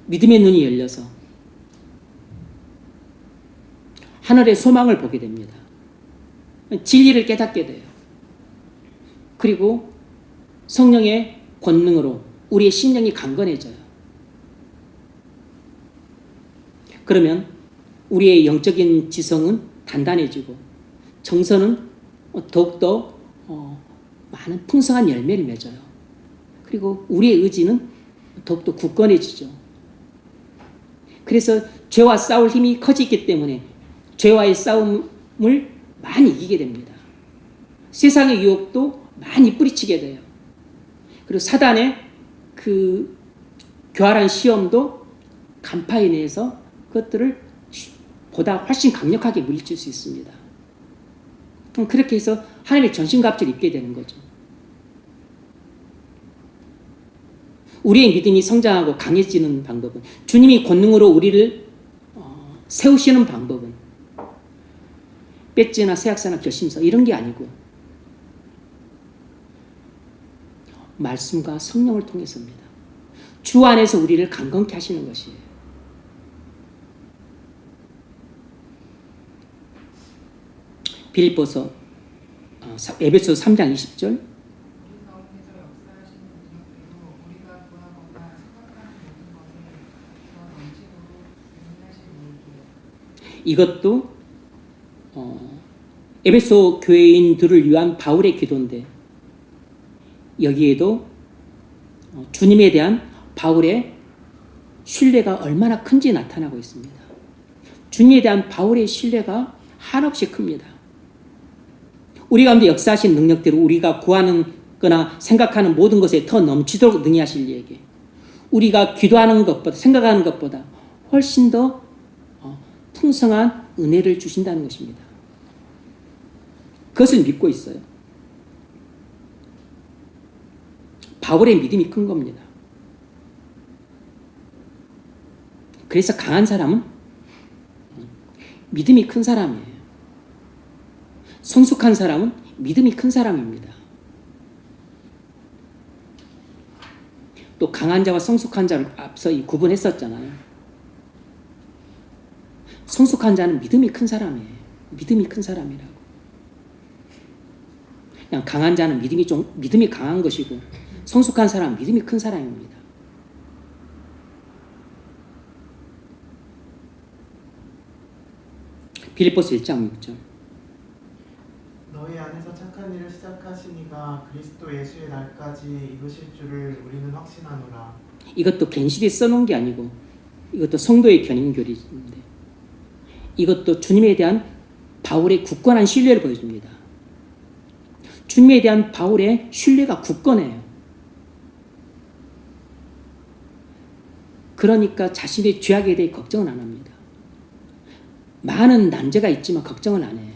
믿음의 눈이 열려서 하늘의 소망을 보게 됩니다. 진리를 깨닫게 돼요. 그리고 성령의 권능으로 우리의 심령이 강건해져요. 그러면 우리의 영적인 지성은 단단해지고 정서는 더욱더 많은 풍성한 열매를 맺어요. 그리고 우리의 의지는 더욱더 굳건해지죠. 그래서 죄와 싸울 힘이 커지기 때문에 죄와의 싸움을 많이 이기게 됩니다. 세상의 유혹도 많이 뿌리치게 돼요. 그리고 사단의 그 교활한 시험도 간파해 내서 그것들을 보다 훨씬 강력하게 물리칠 수 있습니다. 그렇게 해서 하나님의 전신갑주를 입게 되는 거죠. 우리의 믿음이 성장하고 강해지는 방법은, 주님이 권능으로 우리를 세우시는 방법은 배지나 서약서나 결심서 이런 게 아니고 말씀과 성령을 통해서입니다. 주 안에서 우리를 강건케 하시는 것이에요. 빌립보서 에베소 3장 20절 이것도 에베소 교회인들을 위한 바울의 기도인데 여기에도 주님에 대한 바울의 신뢰가 얼마나 큰지 나타나고 있습니다. 주님에 대한 바울의 신뢰가 한없이 큽니다. 우리 가운데 역사하신 능력대로 우리가 구하는 거나 생각하는 모든 것에 더 넘치도록 능히 하실 이에게 우리가 기도하는 것보다 생각하는 것보다 훨씬 더 풍성한 은혜를 주신다는 것입니다. 그것을 믿고 있어요. 바울의 믿음이 큰 겁니다. 그래서 강한 사람은 믿음이 큰 사람이에요. 성숙한 사람은 믿음이 큰 사람입니다. 또 강한 자와 성숙한 자를 앞서 구분했었잖아요. 성숙한 자는 믿음이 큰 사람이에요. 믿음이 큰 사람이라고. 그냥 강한 자는 믿음이 강한 것이고 성숙한 사람은 믿음이 큰 사람입니다. 빌립보서 1장 6절 너희 안에서 착한 일을 시작하시니가 그리스도 예수의 날까지 이루실 줄을 우리는 확신하노라. 이것도 괜시리 써놓은 게 아니고 이것도 성도의 견인교리인데 이것도 주님에 대한 바울의 굳건한 신뢰를 보여줍니다. 주님에 대한 바울의 신뢰가 굳건해요. 그러니까 자신의 죄악에 대해 걱정은 안 합니다. 많은 난제가 있지만 걱정을 안 해요.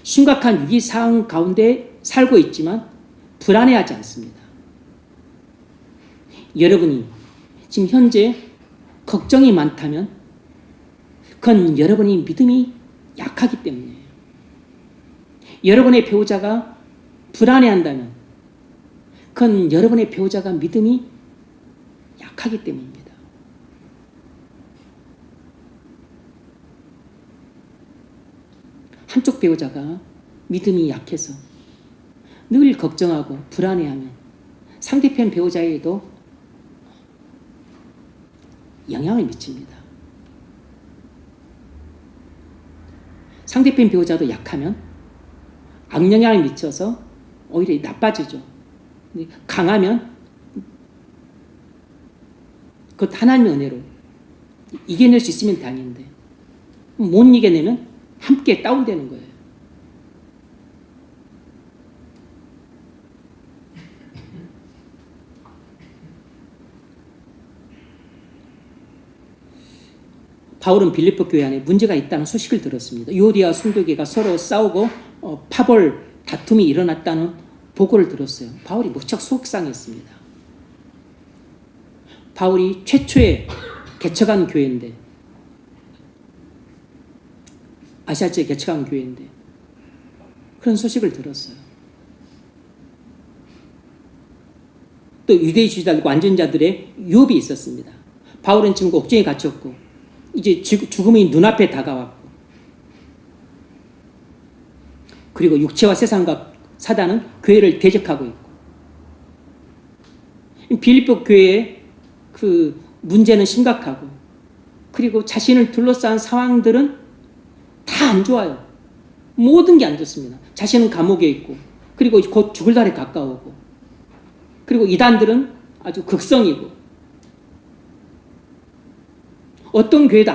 심각한 위기 상황 가운데 살고 있지만 불안해하지 않습니다. 여러분이 지금 현재 걱정이 많다면 그건 여러분이 믿음이 약하기 때문이에요. 여러분의 배우자가 불안해한다면 그건 여러분의 배우자가 믿음이 약하기 때문입니다. 한쪽 배우자가 믿음이 약해서 늘 걱정하고 불안해하면 상대편 배우자에게도 영향을 미칩니다. 상대편 배우자도 약하면 악영향을 미쳐서 오히려 나빠지죠. 강하면 그것 하나님의 은혜로 이겨낼 수 있으면 다행인데 못 이겨내면 함께 다운되는 거예요. 바울은 빌립보 교회 안에 문제가 있다는 소식을 들었습니다. 유오디아와 순도계가 서로 싸우고 파벌 다툼이 일어났다는 보고를 들었어요. 바울이 무척 속상했습니다. 바울이 최초에 개척한 교회인데, 아시아지에 개척한 교회인데 그런 소식을 들었어요. 또 유대주의자들과 완전자들의 유업이 있었습니다. 바울은 지금 옥중에 갇혔고 이제 죽음이 눈앞에 다가왔고, 그리고 육체와 세상과 사단은 교회를 대적하고 있고, 빌립보 교회의 그 문제는 심각하고, 그리고 자신을 둘러싼 상황들은 다 안 좋아요. 모든 게 안 좋습니다. 자신은 감옥에 있고, 그리고 곧 죽을 날에 가까우고, 그리고 이단들은 아주 극성이고, 어떤 교회도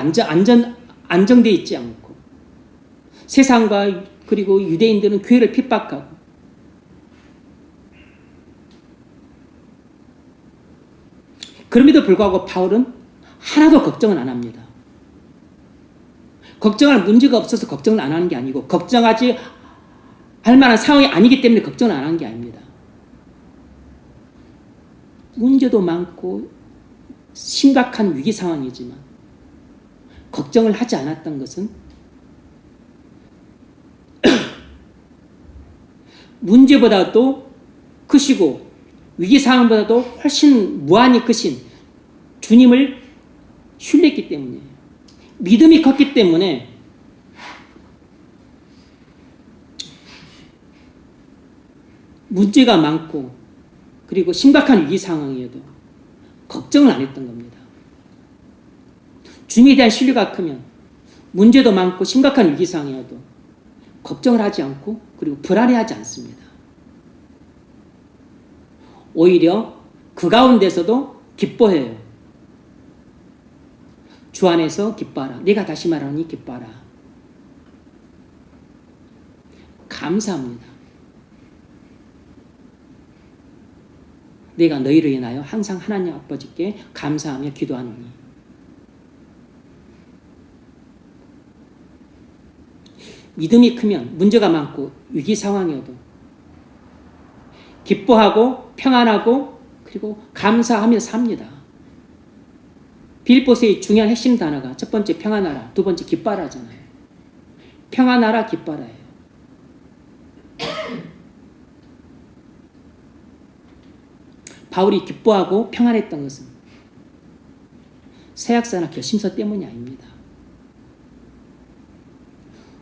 안정되어 있지 않고, 세상과 그리고 유대인들은 교회를 핍박하고, 그럼에도 불구하고 바울은 하나도 걱정은 안 합니다. 걱정할 문제가 없어서 걱정을 안 하는 게 아니고, 걱정하지 할 만한 상황이 아니기 때문에 걱정을 안 하는 게 아닙니다. 문제도 많고 심각한 위기 상황이지만 걱정을 하지 않았던 것은 문제보다도 크시고 위기 상황보다도 훨씬 무한히 크신 주님을 신뢰했기 때문이에요. 믿음이 컸기 때문에 문제가 많고 그리고 심각한 위기 상황이어도 걱정을 안 했던 겁니다. 주님에 대한 신뢰가 크면 문제도 많고 심각한 위기 상황이어도 걱정을 하지 않고 그리고 불안해하지 않습니다. 오히려 그 가운데서도 기뻐해요. 주 안에서 기뻐하라. 내가 다시 말하니 기뻐하라. 감사합니다. 내가 너희를 인하여 항상 하나님 아버지께 감사하며 기도하노니. 믿음이 크면 문제가 많고 위기 상황이어도 기뻐하고 평안하고 그리고 감사하며 삽니다. 빌립보서의 중요한 핵심 단어가 첫 번째 평안하라, 두 번째 기뻐하라잖아요. 평안하라, 기뻐하라예요. 바울이 기뻐하고 평안했던 것은 세약사나 결심서 때문이 아닙니다.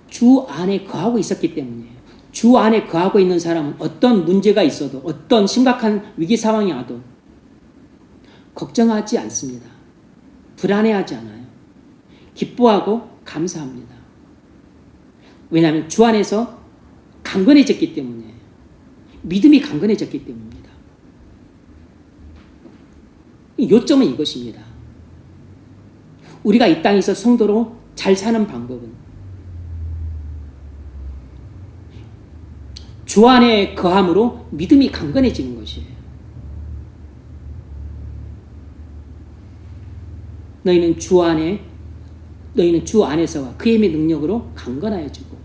주 안에 거하고 있었기 때문이에요. 주 안에 거하고 있는 사람은 어떤 문제가 있어도 어떤 심각한 위기 상황이 와도 걱정하지 않습니다. 불안해하지 않아요. 기뻐하고 감사합니다. 왜냐하면 주 안에서 강건해졌기 때문이에요. 믿음이 강건해졌기 때문입니다. 요점은 이것입니다. 우리가 이 땅에서 성도로 잘 사는 방법은 주 안에 거함으로 믿음이 강건해지는 것이에요. 너희는 주 안에 너희는 주 안에서와 그의 힘의 능력으로 강건하여지고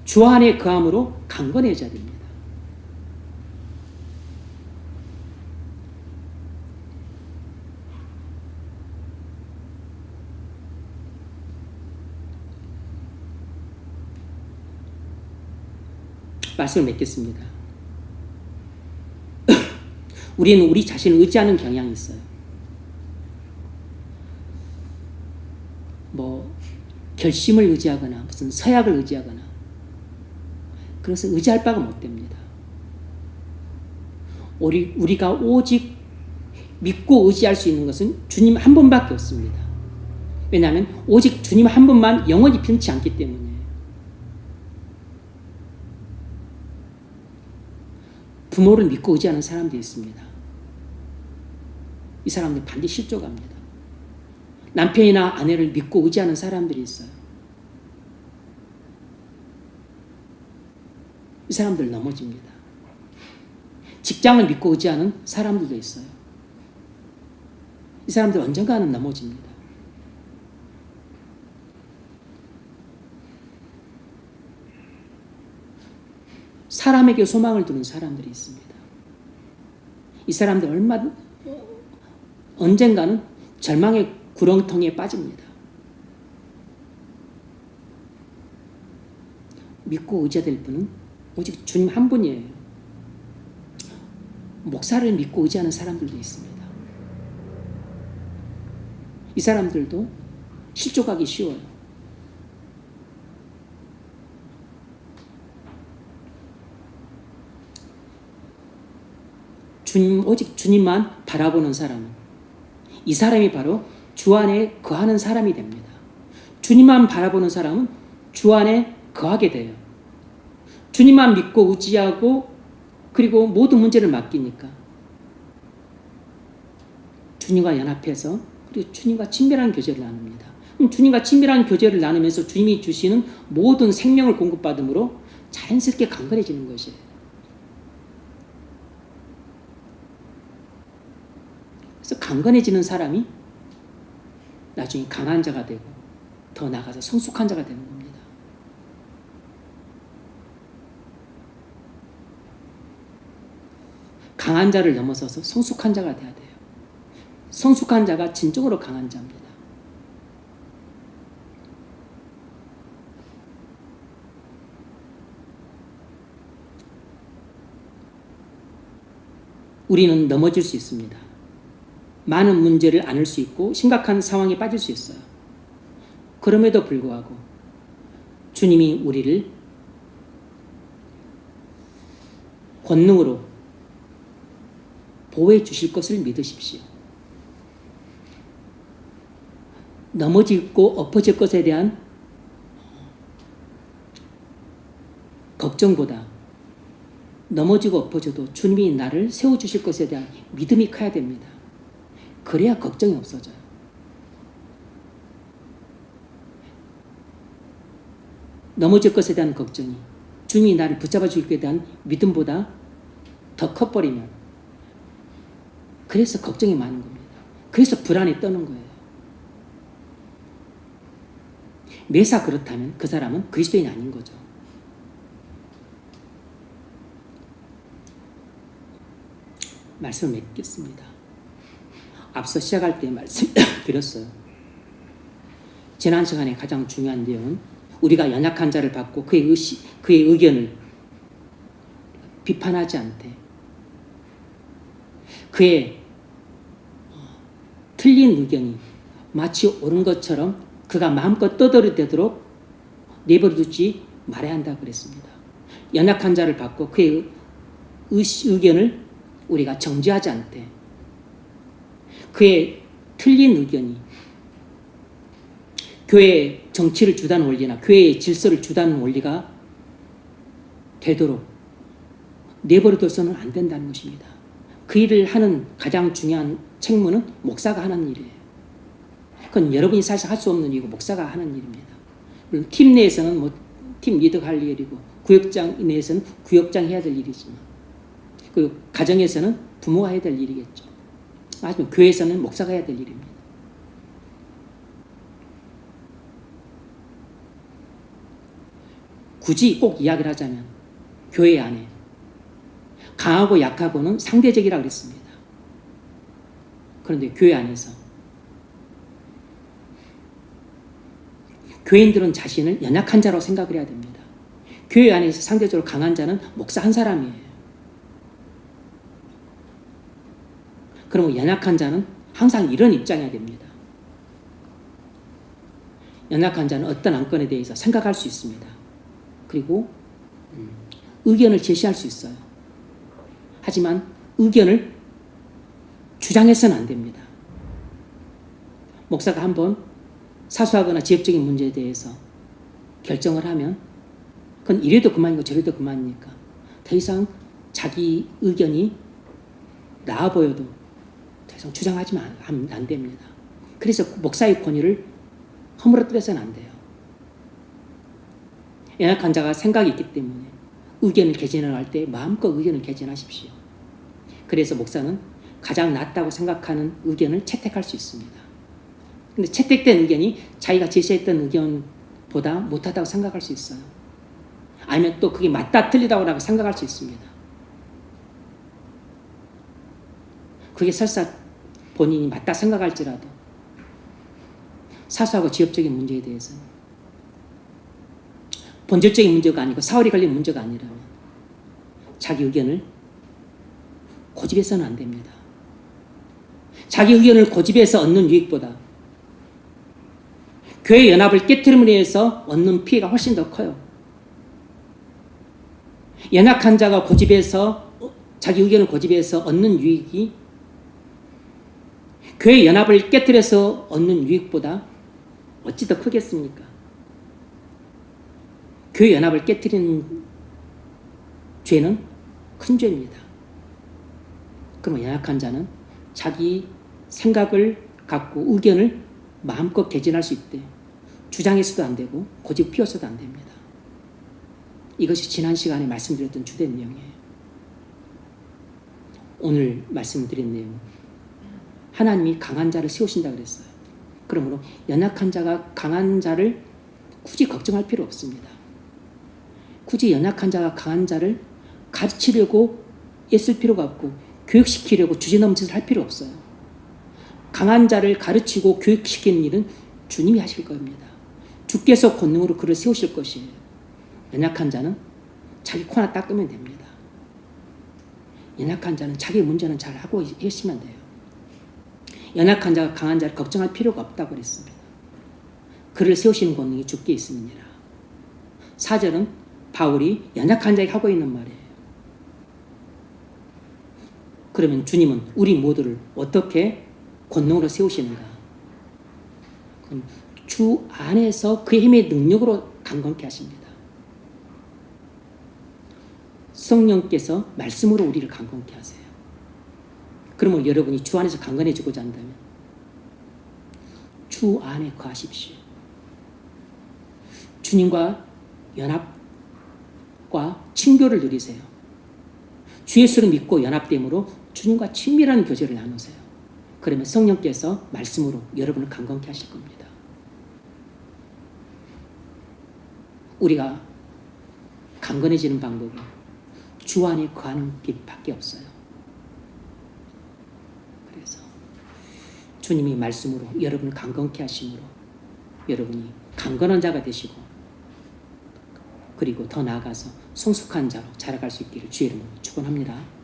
주 안에 거함으로 강건해져야 됩니다. 말씀을 맺겠습니다. 우리는 우리 자신을 의지하는 경향이 있어요. 결심을 의지하거나 무슨 서약을 의지하거나 그래서 의지할 바가 못 됩니다. 우리가 오직 믿고 의지할 수 있는 것은 주님 한 분밖에 없습니다. 왜냐하면 오직 주님 한 분만 영원히 변치 않기 때문에. 부모를 믿고 의지하는 사람들이 있습니다. 이 사람들 반드시 실족합니다. 남편이나 아내를 믿고 의지하는 사람들이 있어요. 이 사람들 넘어집니다. 직장을 믿고 의지하는 사람들도 있어요. 이 사람들 언젠가는 넘어집니다. 사람에게 소망을 두는 사람들이 있습니다. 이 사람들 언젠가는 절망의 구렁텅이에 빠집니다. 믿고 의지해야 될 분은 오직 주님 한 분이에요. 목사를 믿고 의지하는 사람들도 있습니다. 이 사람들도 실족하기 쉬워요. 오직 주님만 바라보는 사람은 이 사람이 바로 주 안에 거하는 사람이 됩니다. 주님만 바라보는 사람은 주 안에 거하게 돼요. 주님만 믿고 의지하고 그리고 모든 문제를 맡기니까 주님과 연합해서 그리고 주님과 친밀한 교제를 나눕니다. 그럼 주님과 친밀한 교제를 나누면서 주님이 주시는 모든 생명을 공급받음으로 자연스럽게 강건해지는 것이에요. 그래서 강건해지는 사람이 나중에 강한 자가 되고 더 나아가서 성숙한 자가 되는 겁니다. 강한 자를 넘어서서 성숙한 자가 돼야 돼요. 성숙한 자가 진정으로 강한 자입니다. 우리는 넘어질 수 있습니다. 많은 문제를 안을 수 있고 심각한 상황에 빠질 수 있어요. 그럼에도 불구하고 주님이 우리를 권능으로 보호해 주실 것을 믿으십시오. 넘어지고 엎어질 것에 대한 걱정보다 넘어지고 엎어져도 주님이 나를 세워주실 것에 대한 믿음이 커야 됩니다. 그래야 걱정이 없어져요. 넘어질 것에 대한 걱정이 주님이 나를 붙잡아 줄 것에 대한 믿음보다 더 커버리면 그래서 걱정이 많은 겁니다. 그래서 불안에 떠는 거예요. 매사 그렇다면 그 사람은 그리스도인이 아닌 거죠. 말씀을 맺겠습니다. 앞서 시작할 때 말씀드렸어요. 지난 시간에 가장 중요한 내용은 우리가 연약한 자를 받고 그의 의견을 비판하지 않되 그의 틀린 의견이 마치 옳은 것처럼 그가 마음껏 떠들어대도록 내버려두지 말아야 한다고 그랬습니다. 연약한 자를 받고 그의 의견을 우리가 정죄하지 않되 그의 틀린 의견이 교회의 정치를 주도하는 원리나 교회의 질서를 주도하는 원리가 되도록 내버려둬서는 안 된다는 것입니다. 그 일을 하는 가장 중요한 책무는 목사가 하는 일이에요. 그건 여러분이 사실 할 수 없는 일이고 목사가 하는 일입니다. 물론 팀 내에서는 팀 리더가 할 일이고 구역장 내에서는 구역장 해야 될 일이지만 그리고 가정에서는 부모가 해야 될 일이겠죠. 하지만 교회에서는 목사가 해야 될 일입니다. 굳이 꼭 이야기를 하자면 교회 안에 강하고 약하고는 상대적이라고 그랬습니다. 그런데 교회 안에서 교인들은 자신을 연약한 자로 생각을 해야 됩니다. 교회 안에서 상대적으로 강한 자는 목사 한 사람이에요. 그러면 연약한 자는 항상 이런 입장이어야 됩니다. 연약한 자는 어떤 안건에 대해서 생각할 수 있습니다. 그리고 의견을 제시할 수 있어요. 하지만 의견을 주장해서는 안 됩니다. 목사가 한번 사소하거나 지역적인 문제에 대해서 결정을 하면 그건 이래도 그만이고 저래도 그만이니까 더 이상 자기 의견이 나아 보여도 더 이상 주장하지만 안 됩니다. 그래서 목사의 권위를 허물어뜨려서는 안 돼요. 연약한 자가 생각이 있기 때문에 의견을 개진할 때 마음껏 의견을 개진하십시오. 그래서 목사는 가장 낫다고 생각하는 의견을 채택할 수 있습니다. 근데 채택된 의견이 자기가 제시했던 의견보다 못하다고 생각할 수 있어요. 아니면 또 그게 맞다 틀리다고 생각할 수 있습니다. 그게 설사 본인이 맞다 생각할지라도 사소하고 지엽적인 문제에 대해서는 본질적인 문제가 아니고 사활이 걸린 문제가 아니라면 자기 의견을 고집해서는 안 됩니다. 자기 의견을 고집해서 얻는 유익보다 교회 연합을 깨트림으로 해서 얻는 피해가 훨씬 더 커요. 연약한 자가 고집해서 자기 의견을 고집해서 얻는 유익이 교회 연합을 깨트려서 얻는 유익보다 어찌 더 크겠습니까? 교회 연합을 깨트리는 죄는 큰 죄입니다. 그러면 연약한 자는 자기 생각을 갖고 의견을 마음껏 개진할 수 있대. 주장해서도 안 되고 고집 피워서도 안 됩니다. 이것이 지난 시간에 말씀드렸던 주된 내용이에요. 오늘 말씀드린 내용, 하나님이 강한 자를 세우신다 그랬어요. 그러므로 연약한 자가 강한 자를 굳이 걱정할 필요 없습니다. 굳이 연약한 자가 강한 자를 가르치려고 애쓸 필요가 없고 교육시키려고 주제넘짓을 할 필요 없어요. 강한 자를 가르치고 교육시키는 일은 주님이 하실 겁니다. 주께서 권능으로 그를 세우실 것이에요. 연약한 자는 자기 코나 닦으면 됩니다. 연약한 자는 자기 문제는 잘 하고 계시면 돼요. 연약한 자가 강한 자를 걱정할 필요가 없다고 그랬습니다. 그를 세우시는 권능이 주께 있음이니라. 4절은 바울이 연약한 자에게 하고 있는 말이에요. 그러면 주님은 우리 모두를 어떻게 권능으로 세우시는가? 그럼 주 안에서 그의 힘의 능력으로 강건케 하십니다. 성령께서 말씀으로 우리를 강건케 하세요. 그러면 여러분이 주 안에서 강건해지고자 한다면 주 안에 거하십시오. 주님과 연합과 친교를 누리세요. 주 예수를 믿고 연합됨으로 주님과 친밀한 교제를 나누세요. 그러면 성령께서 말씀으로 여러분을 강건케 하실 겁니다. 우리가 강건해지는 방법은 주 안에 거하는 길밖에 없어요. 그래서 주님이 말씀으로 여러분을 강건케 하심으로 여러분이 강건한 자가 되시고 그리고 더 나아가서 성숙한 자로 자라갈 수 있기를 주의 이름으로 축원합니다.